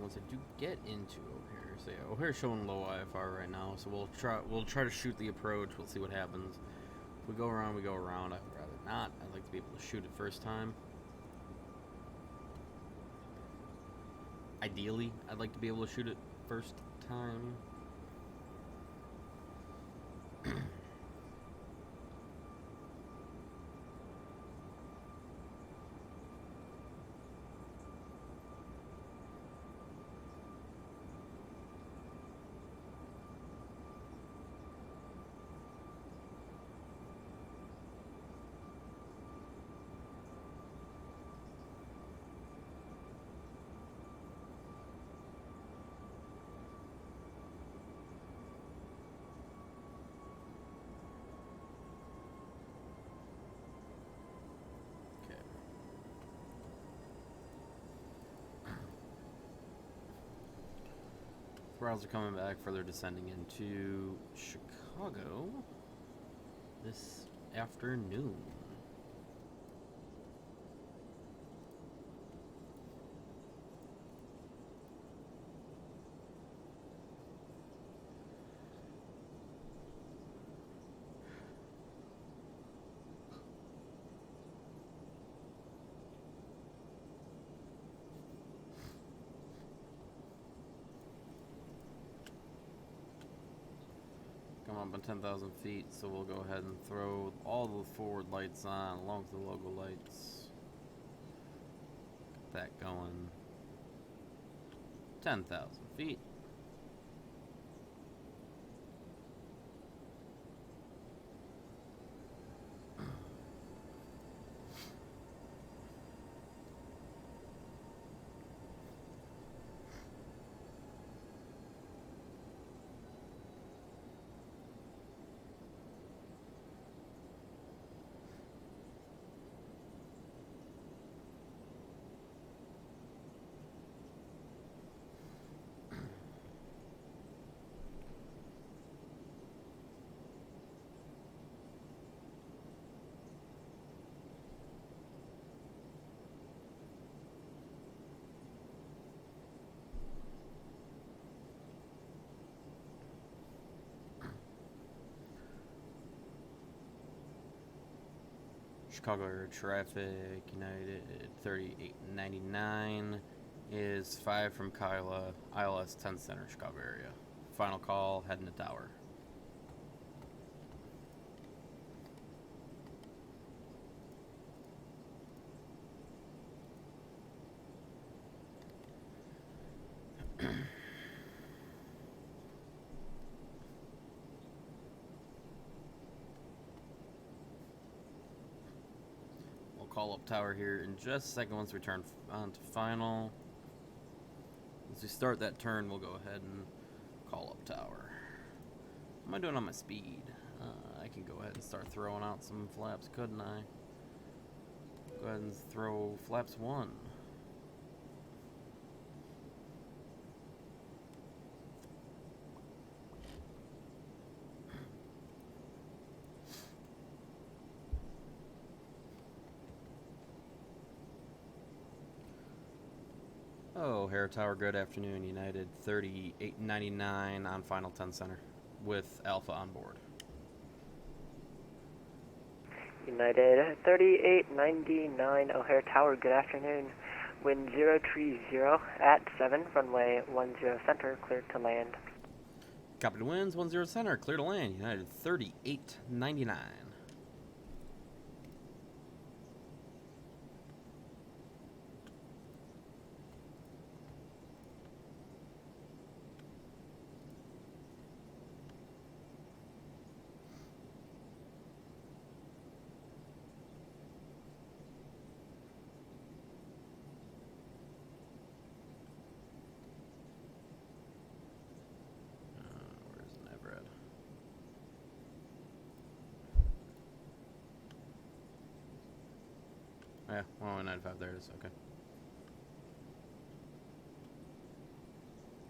[SPEAKER 1] Once I do get into O'Hare, so yeah, O'Hare's showing low IFR right now, so we'll try to shoot the approach. We'll see what happens. If we go around, we go around. I would rather not. I'd like to be able to shoot it first time. Ideally, I'd like to be able to shoot it first time. Throttles are coming back for their descending into Chicago this afternoon. bumping 10,000 feet, so we'll go ahead and throw all the forward lights on, along with the logo lights. Get that going. 10,000 feet. Chicago Air Traffic United 3899 is 5 from Kyla, ILS 10 Center, Chicago area. Final call, heading to tower. Call up tower here in just a second once we turn on to final. As we start that turn, we'll go ahead and call up tower. What am I doing on my speed? I can go ahead and start throwing out some flaps, couldn't I? Go ahead and throw flaps 1. Oh, O'Hare Tower, good afternoon. United 3899 on final 10 center with Alpha on board.
[SPEAKER 3] United 3899 O'Hare Tower, good afternoon. Wind 030 at 7, runway 10 center, cleared to land.
[SPEAKER 1] Copy to winds 10 center, clear to land. United 3899. Yeah, 195, there it is, okay.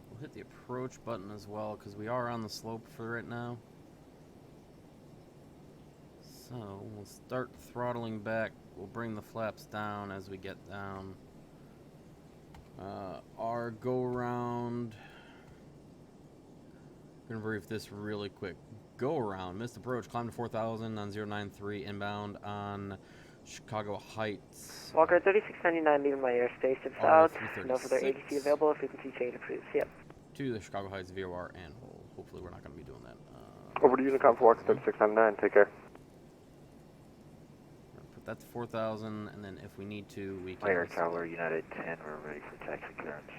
[SPEAKER 1] We'll hit the approach button as well, because we are on the slope for right now. So, we'll start throttling back. We'll bring the flaps down as we get down. Our go-around... Gonna brief this really quick. Go-around, missed approach, climb to 4,000 on 093, inbound on... Chicago Heights.
[SPEAKER 3] Walker 3699 leaving my airspace to the south. No further ADC available. Frequency change approved. Yep.
[SPEAKER 1] To the Chicago Heights VOR and hold. Hopefully we're not going to be doing that.
[SPEAKER 4] Over to Unicom for Walker 3699. Take care.
[SPEAKER 1] Put that to 4,000, and then if we need to, we can.
[SPEAKER 5] Air Tower United 10. We're ready for taxi clearance.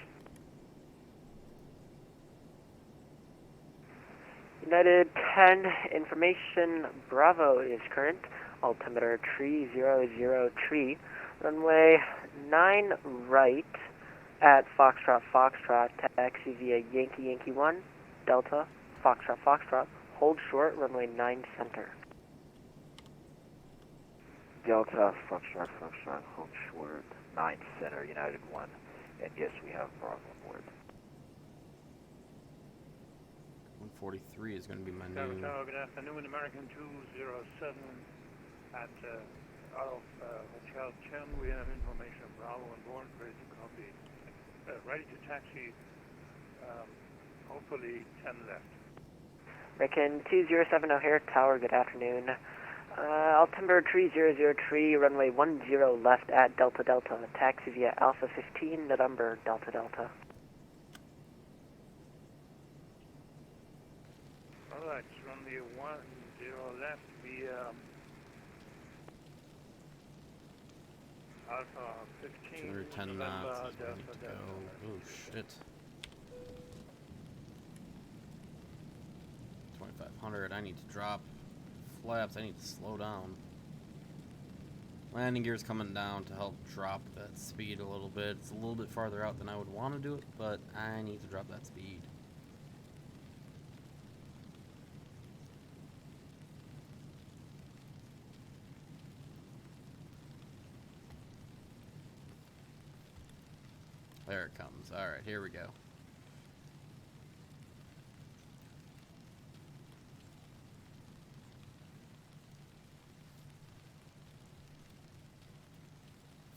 [SPEAKER 3] United 10 information. Bravo is current. Altimeter 300 tree, runway 9 right at Foxtrot, taxi via Yankee 1, Delta, Foxtrot, hold short, runway 9 center.
[SPEAKER 5] Delta, Foxtrot, hold short, 9 center, United 1, and yes, we have Bravo on board.
[SPEAKER 1] 143 is going to be my
[SPEAKER 2] Tower,
[SPEAKER 1] new...
[SPEAKER 2] good afternoon, American 207. At out of Hotel 10, we have information Bravo on board, ready to copy. Ready to taxi, hopefully 10 left.
[SPEAKER 3] American 207 O'Hare Tower, good afternoon. Altimeter 3003, runway 10 left at Delta, taxi via Alpha 15, November, Delta.
[SPEAKER 2] Alright, runway Alpha 15,
[SPEAKER 1] 210
[SPEAKER 2] November,
[SPEAKER 1] knots is where I
[SPEAKER 2] Delta,
[SPEAKER 1] need to
[SPEAKER 2] Delta.
[SPEAKER 1] go. Oh shit. 2500. I need to drop flaps. I need to slow down. Landing gear's coming down to help drop that speed a little bit. It's a little bit farther out than I would want to do it, but I need to drop that speed. There it comes. Alright, here we go.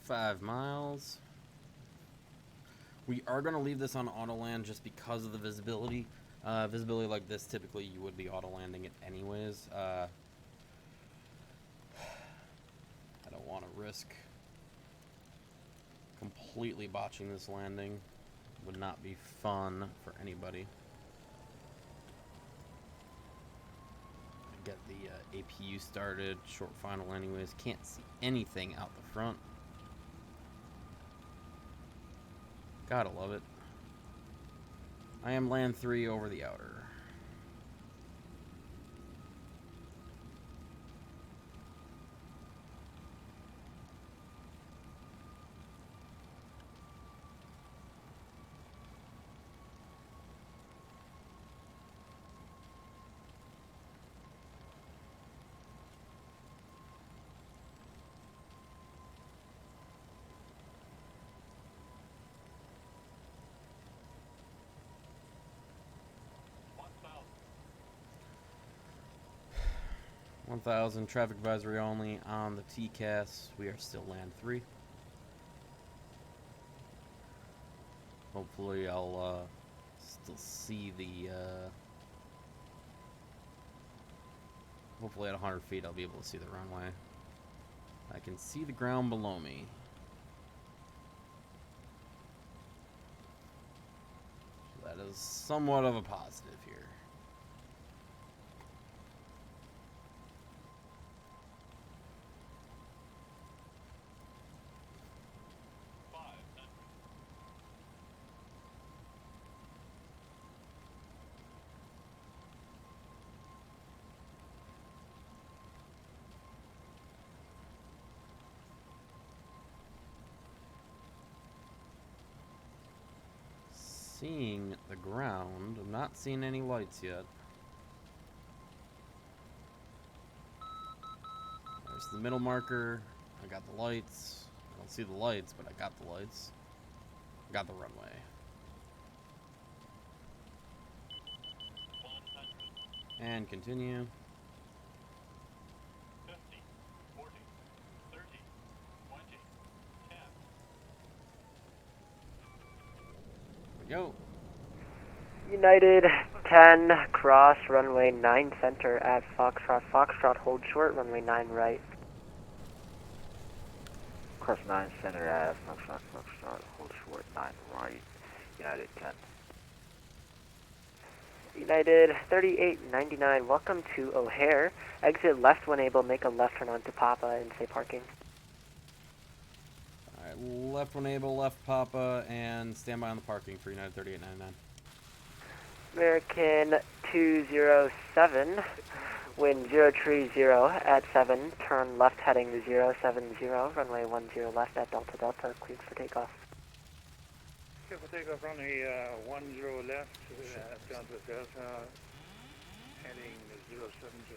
[SPEAKER 1] Five miles. We are going to leave this on auto land just because of the visibility. Visibility like this, typically you would be auto landing it anyways. I don't want to risk completely botching this landing. Would not be fun for anybody. Get the APU started. Short final anyways. Can't see anything out the front. Gotta love it. I am land 3 over the outer.
[SPEAKER 2] One
[SPEAKER 1] 1000 traffic advisory only on the TCAS. We are still land 3. Hopefully I'll still see the hopefully at 100 feet I'll be able to see the runway. I can see the ground below me. So that is somewhat of a positive here. Seeing the ground. I'm not seeing any lights yet. There's the middle marker. I got the lights. I don't see the lights, but I got the lights. I got the runway. And continue.
[SPEAKER 2] 50, 40, 30, 20, 10.
[SPEAKER 1] Here we go.
[SPEAKER 3] United 10, cross, runway 9 center at Foxtrot. Foxtrot, hold short, runway 9 right.
[SPEAKER 5] Cross 9 center at Foxtrot, Foxtrot, hold short 9 right. United 10.
[SPEAKER 3] United 3899, welcome to O'Hare. Exit left when able, make a left turn onto Papa and say parking.
[SPEAKER 1] Alright, left when able, left Papa, and stand by on the parking for United 3899.
[SPEAKER 3] American 207, wind 030 at 7, turn left heading 070, runway 10 left at Delta Delta, cleared for takeoff.
[SPEAKER 2] Okay, for takeoff, runway 10 left, Delta Delta, heading 070.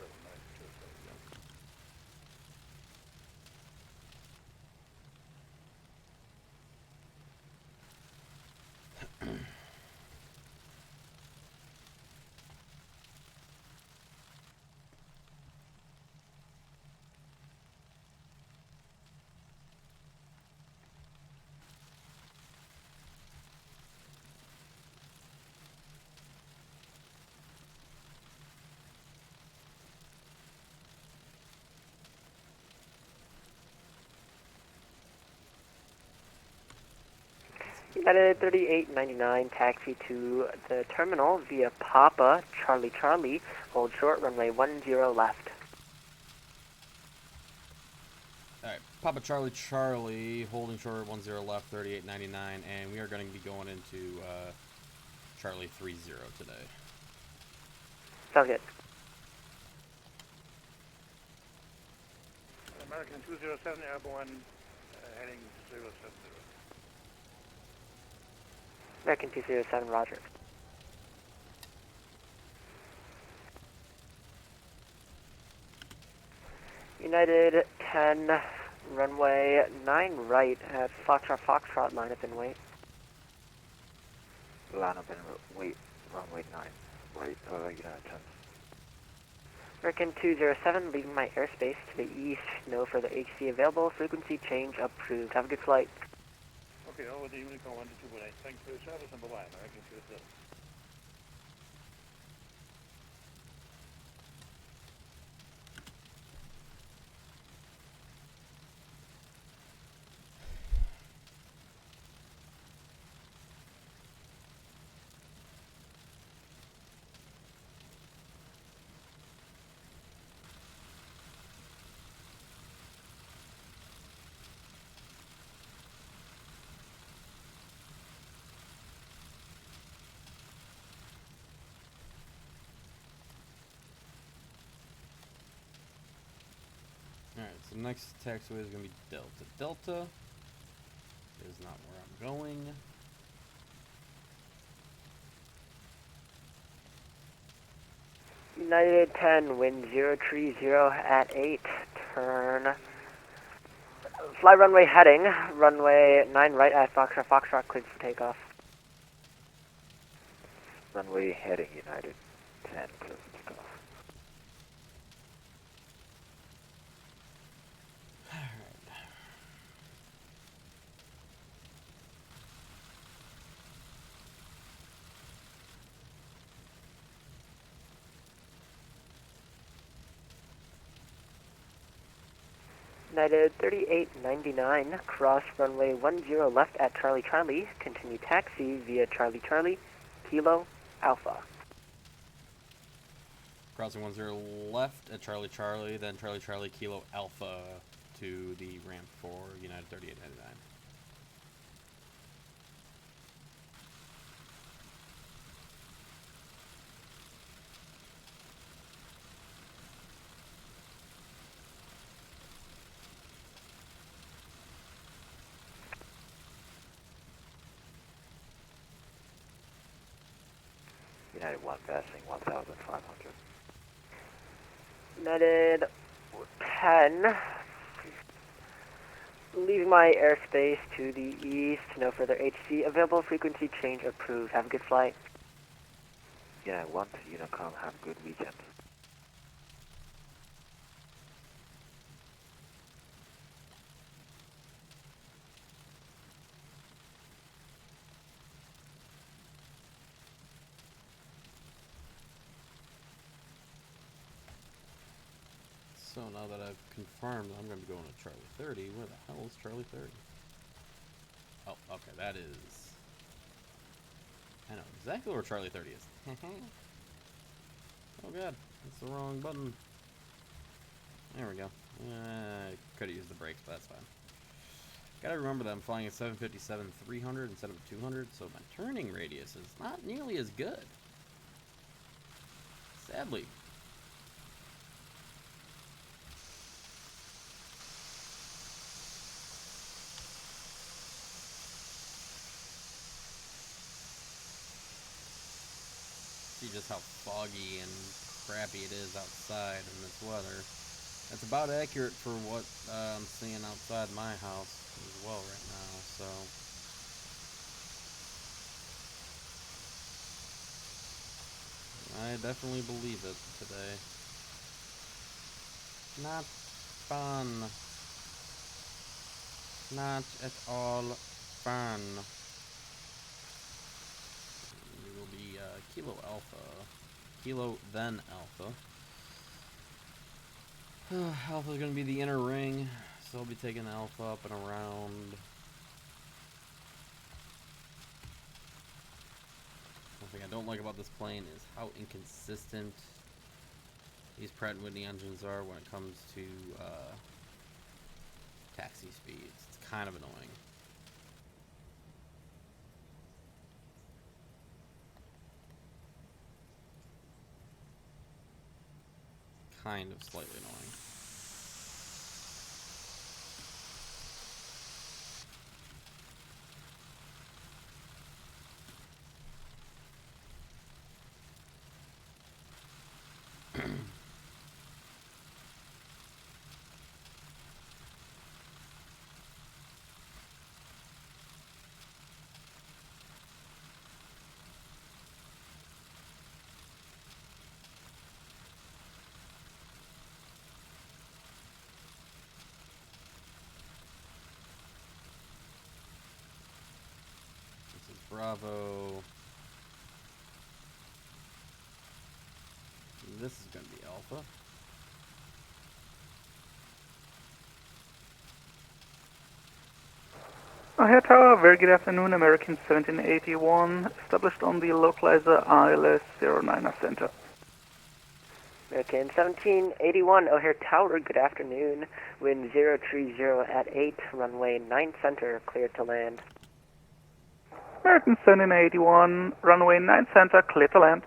[SPEAKER 3] United 3899, taxi to the terminal via Papa, Charlie Charlie, hold short, runway 10 left.
[SPEAKER 1] Alright, Papa Charlie Charlie, holding short 10 left, 3899, and we are going to be going into Charlie 30 today.
[SPEAKER 3] Sounds good.
[SPEAKER 2] American 207 Airborne, heading 070.
[SPEAKER 3] American 207, roger. United 10, runway 9 right at Foxtrot, line up and wait.
[SPEAKER 5] Line up and wait, runway 9, right, United 10.
[SPEAKER 3] American 207, leaving my airspace to the east, no further HC available, frequency change approved. Have a good flight.
[SPEAKER 2] Okay, over the Unicorn 12218. Thanks for your service, and bye-bye, American 207.
[SPEAKER 1] Alright, so next taxiway is going to be Delta. Delta is not where I'm going.
[SPEAKER 3] United 10, wind 030 at 8, turn. Fly runway heading, runway 9 right at Foxtrot, cleared for takeoff.
[SPEAKER 5] Runway heading United 10, clear for takeoff.
[SPEAKER 3] United 3899, cross runway 10 left at Charlie, continue taxi via Charlie, Kilo, Alpha.
[SPEAKER 1] Crossing 10 left at Charlie, then Charlie, Kilo Alpha to the ramp for United 3899.
[SPEAKER 5] United 1 passing 1,500.
[SPEAKER 3] United 10, leaving my airspace to the east, no further HC available, frequency change approved. Have a good flight.
[SPEAKER 5] United 1 to Unicom, have a good weekend.
[SPEAKER 1] So now that I've confirmed I'm going to be going to Charlie 30, where the hell is Charlie 30? Oh, okay, that is... I know exactly where Charlie 30 is. Oh god, that's the wrong button. There we go. I could have used the brakes, but that's fine. Gotta remember that I'm flying a 757-300 instead of a 200, so my turning radius is not nearly as good. Sadly. See just how foggy and crappy it is outside in this weather. That's about accurate for what I'm seeing outside my house as well right now, so... I definitely believe it today. Not fun. Not at all fun. We will be Kilo Alpha. Kilo then Alpha. Alpha's going to be the inner ring, so I'll be taking Alpha up and around. One thing I don't like about this plane is how inconsistent these Pratt & Whitney engines are when it comes to speeds. It's kind of annoying. Kind of slightly annoying. This is Bravo. This is going to be Alpha.
[SPEAKER 6] O'Hare Tower, very good afternoon, American 1781, established on the localizer ILS-09 center.
[SPEAKER 3] American 1781, O'Hare Tower, good afternoon. Wind 030 at 8, runway 9 center, clear to land.
[SPEAKER 6] American 1781, runway 9 center, clear to land.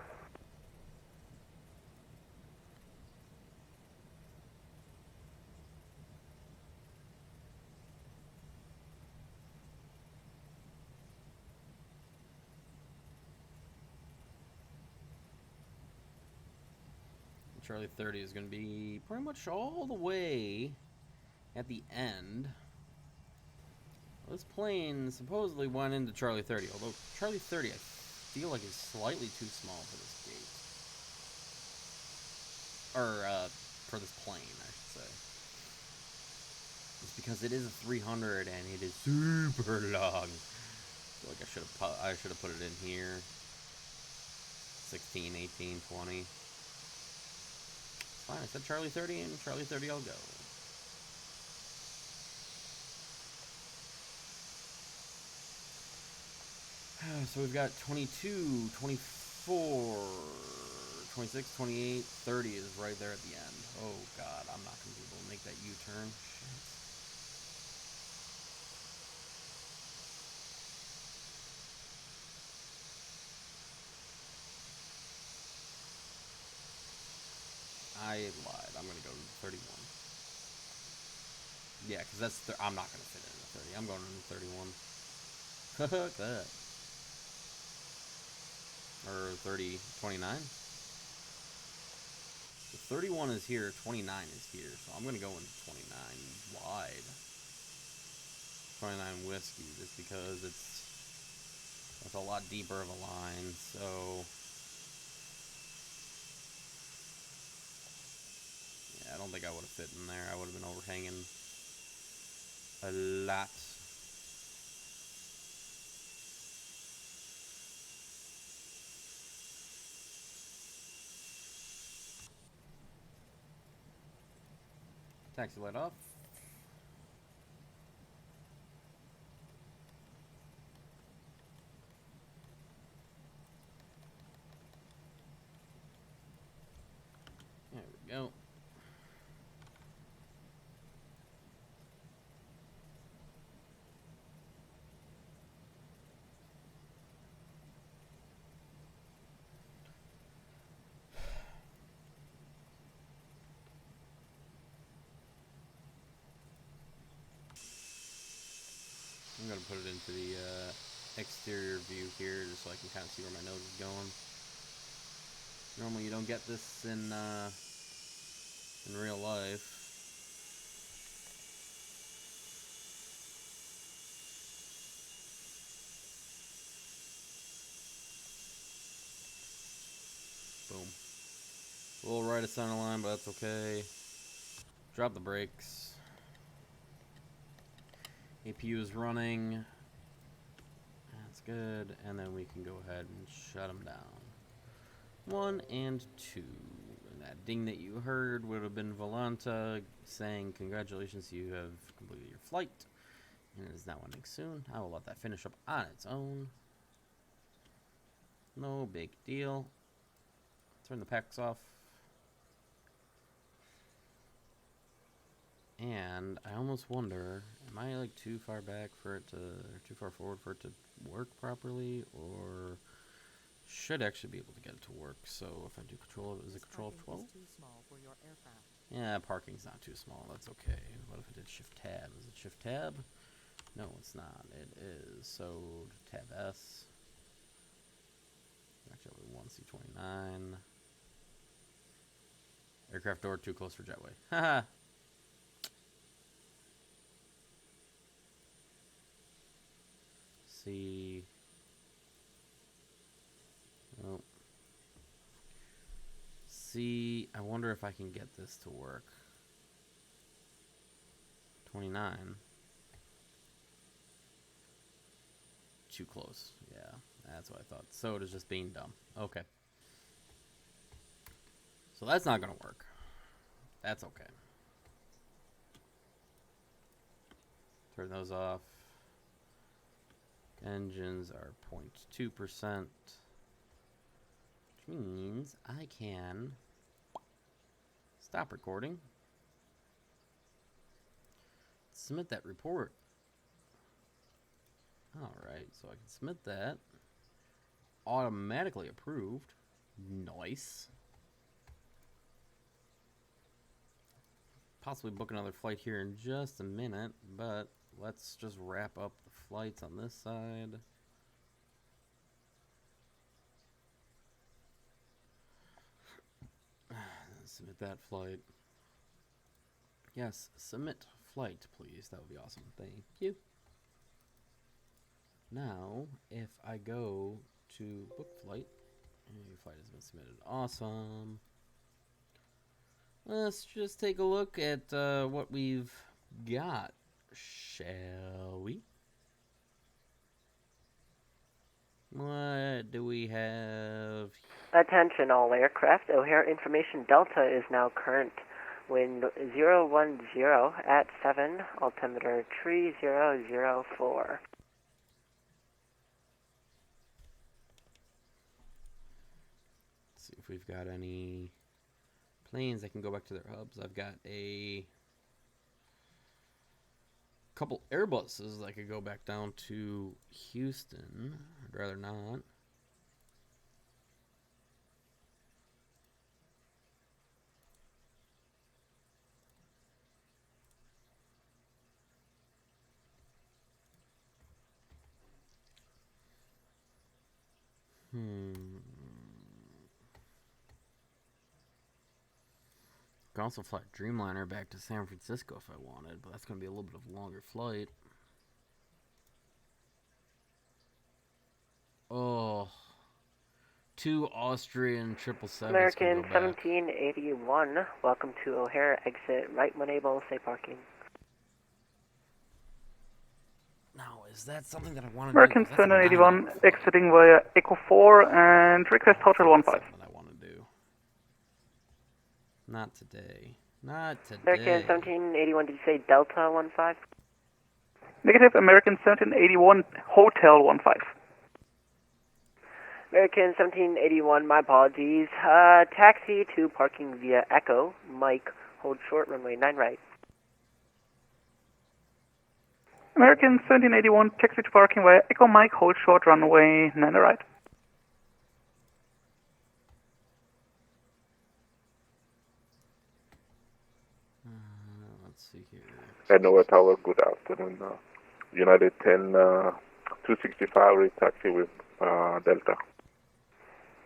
[SPEAKER 1] Charlie 30 is going to be pretty much all the way at the end. This plane supposedly went into Charlie 30, although Charlie 30 I feel like is slightly too small for this gate. Or, for this plane, I should say. It's because it is a 300 and it is super long. I feel like I should have put it in here. 16, 18, 20. Fine, I said Charlie 30, and Charlie 30 I'll go. So we've got 22, 24, 26, 28, 30 is right there at the end. Oh god, I'm not going to be able to make that U-turn. Shit. I lied. I'm going to go to 31. Yeah, because that's... I'm not going to fit in the 30. I'm going to 31. Fuck that. Or 30, 29. The 31 is here, 29 is here, so I'm going to go in 29 wide. 29 whiskey, just because it's a lot deeper of a line, so... Yeah, I don't think I would have fit in there. I would have been overhanging a lot. Taxi light off. There we go. I'm going to put it into the exterior view here just so I can kind of see where my nose is going. Normally you don't get this in real life. Boom. A little right of center line, but that's okay. Drop the brakes. APU is running. That's good. And then we can go ahead and shut them down. 1 and 2. And that ding that you heard would have been Volanta saying, congratulations, you have completed your flight. And it is now ending soon. I will let that finish up on its own. No big deal. Turn the packs off. And I almost wonder, am I like too far back for it to, too far forward for it to work properly, or should actually be able to get it to work? So if I do control, is it control of 12?
[SPEAKER 7] Too small for your aircraft.
[SPEAKER 1] Yeah, parking's not too small. That's okay. What if I did shift tab? Is it shift tab? No, it's not. It is. So tab S. Actually, 1C29. Aircraft door too close for jetway. Haha. See. Oh. See, I wonder if I can get this to work. 29. Too close. Yeah, that's what I thought. So it is just being dumb. Okay. So that's not going to work. That's okay. Turn those off. Engines are 0.2%. Which means I can stop recording. Submit that report. Alright, so I can submit that. Automatically approved. Nice. Possibly book another flight here in just a minute, but let's just wrap up the flights on this side. Submit that flight. Yes, submit flight, please. That would be awesome. Thank you. Now, if I go to book flight, your flight has been submitted. Awesome. Let's just take a look at what we've got, shall we? What do we have?
[SPEAKER 3] Attention all aircraft. O'Hare Information Delta is now current. Wind 010 at 7, altimeter 3004.
[SPEAKER 1] Let's see if we've got any planes that can go back to their hubs. I've got a couple Airbuses that could go back down to Houston. I'd rather not. Could also fly Dreamliner back to San Francisco if I wanted, but that's going to be a little bit of a longer flight. Oh, 2 Austrian 777s.
[SPEAKER 3] American
[SPEAKER 1] can go back.
[SPEAKER 3] 1781, welcome to O'Hare, exit right when able, say parking.
[SPEAKER 1] Now, is that something that I want to
[SPEAKER 6] American
[SPEAKER 1] do? 'Cause that's a
[SPEAKER 6] 781
[SPEAKER 1] 9-hour flight.
[SPEAKER 6] exiting via Echo 4 and request Hotel 15.
[SPEAKER 1] Something I want to do. Not today. Not today.
[SPEAKER 3] American 1781, did you say Delta 15?
[SPEAKER 6] Negative, American 1781 Hotel 15.
[SPEAKER 3] American 1781, my apologies. Taxi to parking via Echo, Mike, hold short, runway 9 right.
[SPEAKER 6] American 1781 taxi to parking via Echo Mike, hold short, runway 9 right.
[SPEAKER 1] Let's see here.
[SPEAKER 4] Hannover Tower, good afternoon. United 10, 265, taxi with Delta.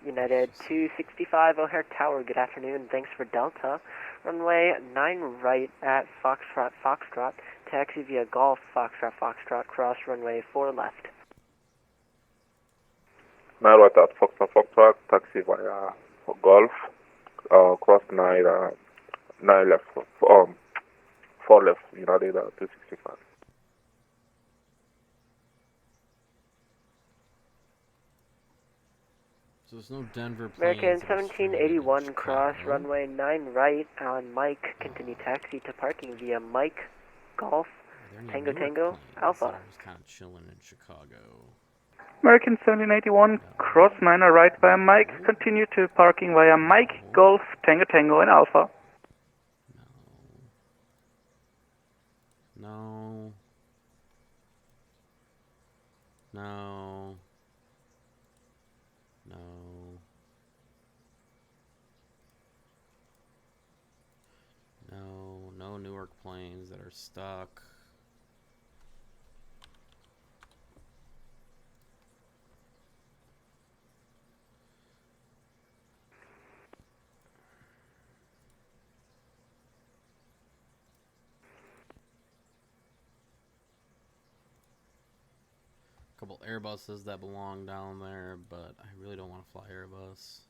[SPEAKER 3] United 265, O'Hare Tower, good afternoon. Thanks for Delta. Runway 9 right at Foxtrot. Taxi via Golf, Foxtrot, cross runway 4 left.
[SPEAKER 4] 9 right at Foxtrot, taxi via Golf, cross 9 left, 4 left, United 265.
[SPEAKER 1] So there's no Denver planes.
[SPEAKER 3] American
[SPEAKER 1] that are straight into
[SPEAKER 3] 1781, cross
[SPEAKER 1] Chicago.
[SPEAKER 3] runway 9 right on Mike. Continue taxi to parking via Mike, Golf,
[SPEAKER 1] Are there any
[SPEAKER 3] Tango
[SPEAKER 1] Newark
[SPEAKER 3] Tango,
[SPEAKER 1] planes
[SPEAKER 3] Alpha.
[SPEAKER 1] that are just kind of chilling in Chicago?
[SPEAKER 6] American 1781 cross 9 right via Mike, continue to parking via Mike, Golf, Tango Tango and Alpha.
[SPEAKER 1] No. No. No. No. No. No Newark planes that are stuck. Couple Airbuses that belong down there, but I really don't want to fly Airbus.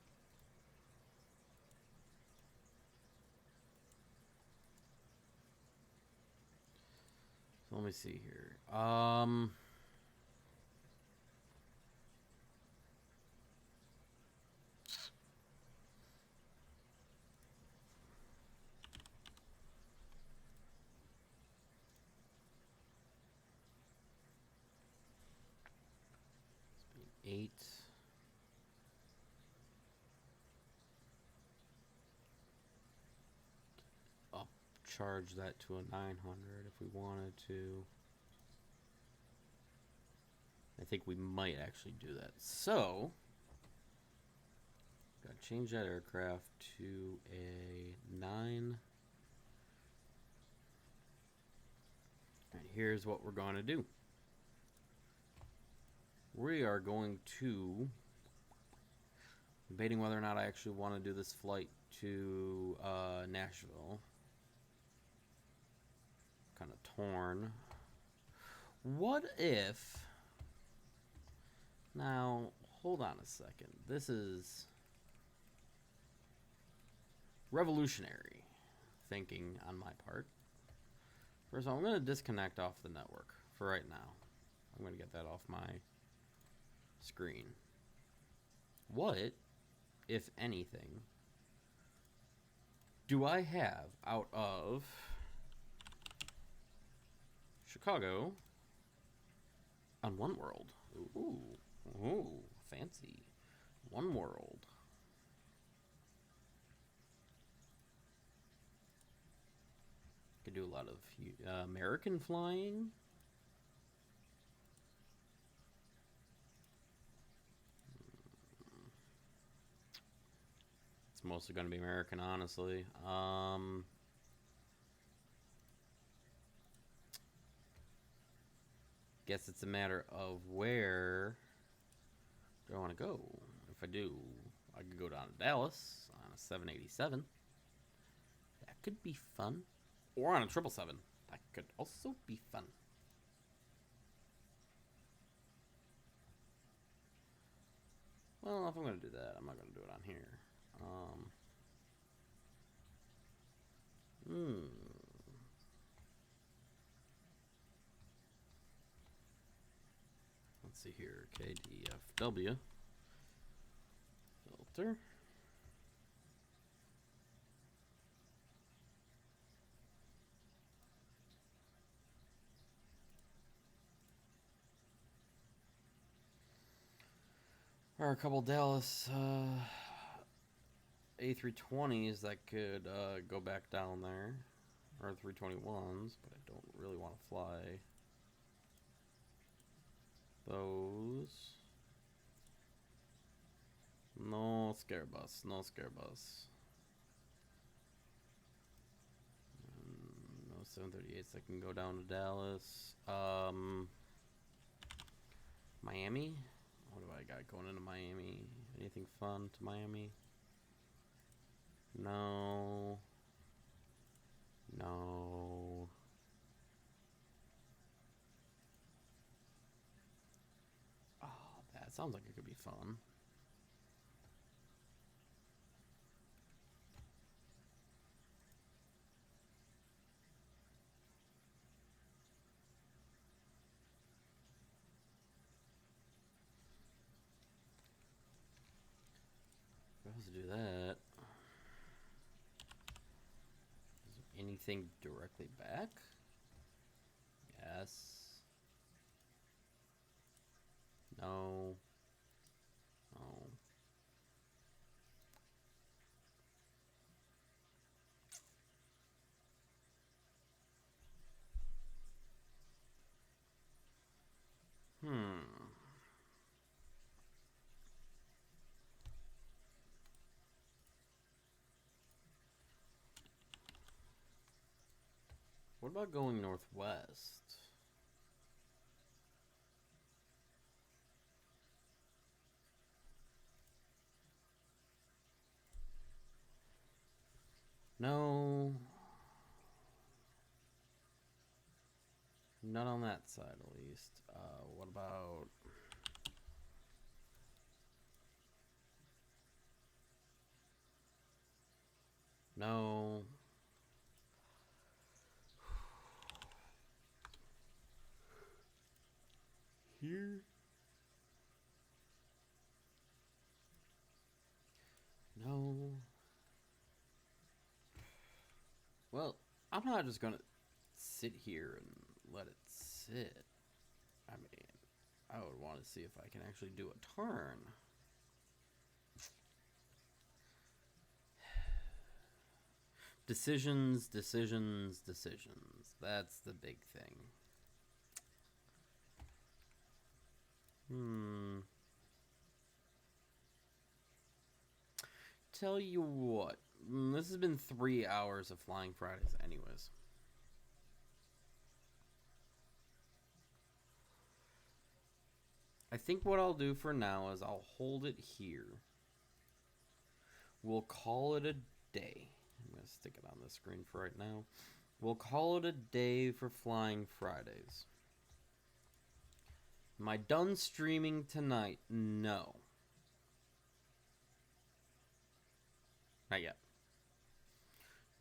[SPEAKER 1] So let me see here. Eight. Upcharge that to a 900 if we wanted to. I think we might actually do that. So, gotta change that aircraft to a 9. And here's what we're going to do. We are going to, debating whether or not I actually want to do this flight to Nashville. Kind of torn. What if, now hold on a second, this is revolutionary thinking on my part. First of all, I'm going to disconnect off the network for right now. I'm going to get that off my screen. What, if anything, do I have out of Chicago on One World? Ooh, fancy. One World. Could do a lot of American flying. It's mostly going to be American, honestly. Guess it's a matter of where do I want to go. If I do, I could go down to Dallas on a 787. That could be fun. Or on a 777. That could also be fun. Well, if I'm going to do that, I'm not going to do it on here. Let's see here. KDFW. Filter. There are a couple Dallas A320s that could go back down there, or 321s, but I don't really want to fly those. No scare bus, no scare bus. No 738s that can go down to Dallas. Miami? What do I got going into Miami? Anything fun to Miami? No. No. Oh, that sounds like it could be fun. Let's do that. Is there anything directly back? Yes. No. No. What about going northwest? No. Not on that side, at least. What about... No. Here? No. Well, I'm not just gonna sit here and let it sit. I mean, I would want to see if I can actually do a turn. Decisions, decisions, decisions. That's the big thing. Tell you what, this has been 3 hours of Flying Fridays anyways. I think what I'll do for now is I'll hold it here. We'll call it a day. I'm going to stick it on the screen for right now. We'll call it a day for Flying Fridays. Am I done streaming tonight? No. Not yet.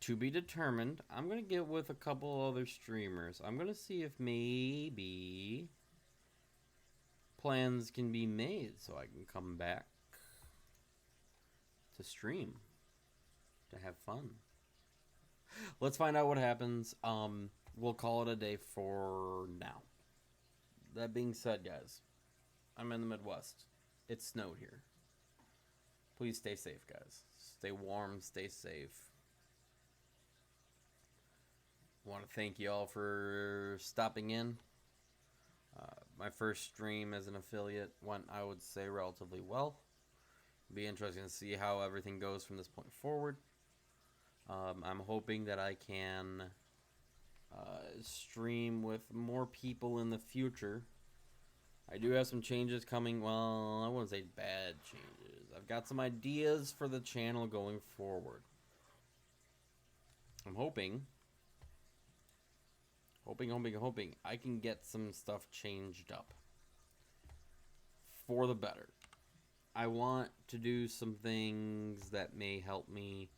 [SPEAKER 1] To be determined. I'm going to get with a couple other streamers. I'm going to see if maybe plans can be made so I can come back to stream, to have fun. Let's find out what happens. We'll call it a day for now. That being said, guys, I'm in the Midwest. It snowed here. Please stay safe, guys. Stay warm, stay safe. I want to thank you all for stopping in. My first stream as an affiliate went, I would say, relatively well. It'll be interesting to see how everything goes from this point forward. I'm hoping that I can stream with more people in the future. I do have some changes coming. Well, I wouldn't say bad changes. I've got some ideas for the channel going forward. I'm hoping I can get some stuff changed up for the better. I want to do some things that may help me.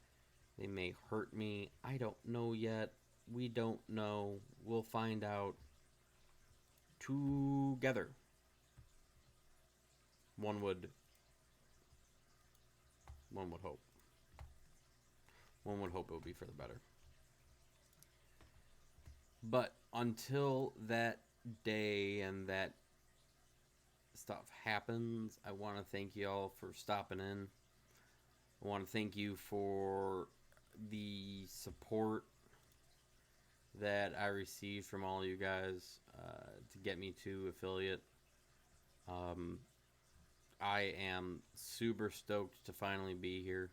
[SPEAKER 1] They may hurt me. I don't know yet. We don't know. We'll find out together. One would hope. One would hope it would be for the better. But until that day and that stuff happens, I want to thank you all for stopping in. I want to thank you for the support that I received from all you guys to get me to affiliate. I am super stoked to finally be here.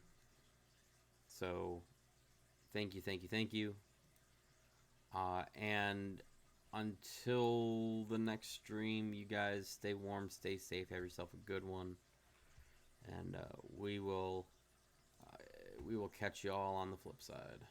[SPEAKER 1] So, thank you. And until the next stream, you guys stay warm, stay safe, have yourself a good one. And we will catch you all on the flip side.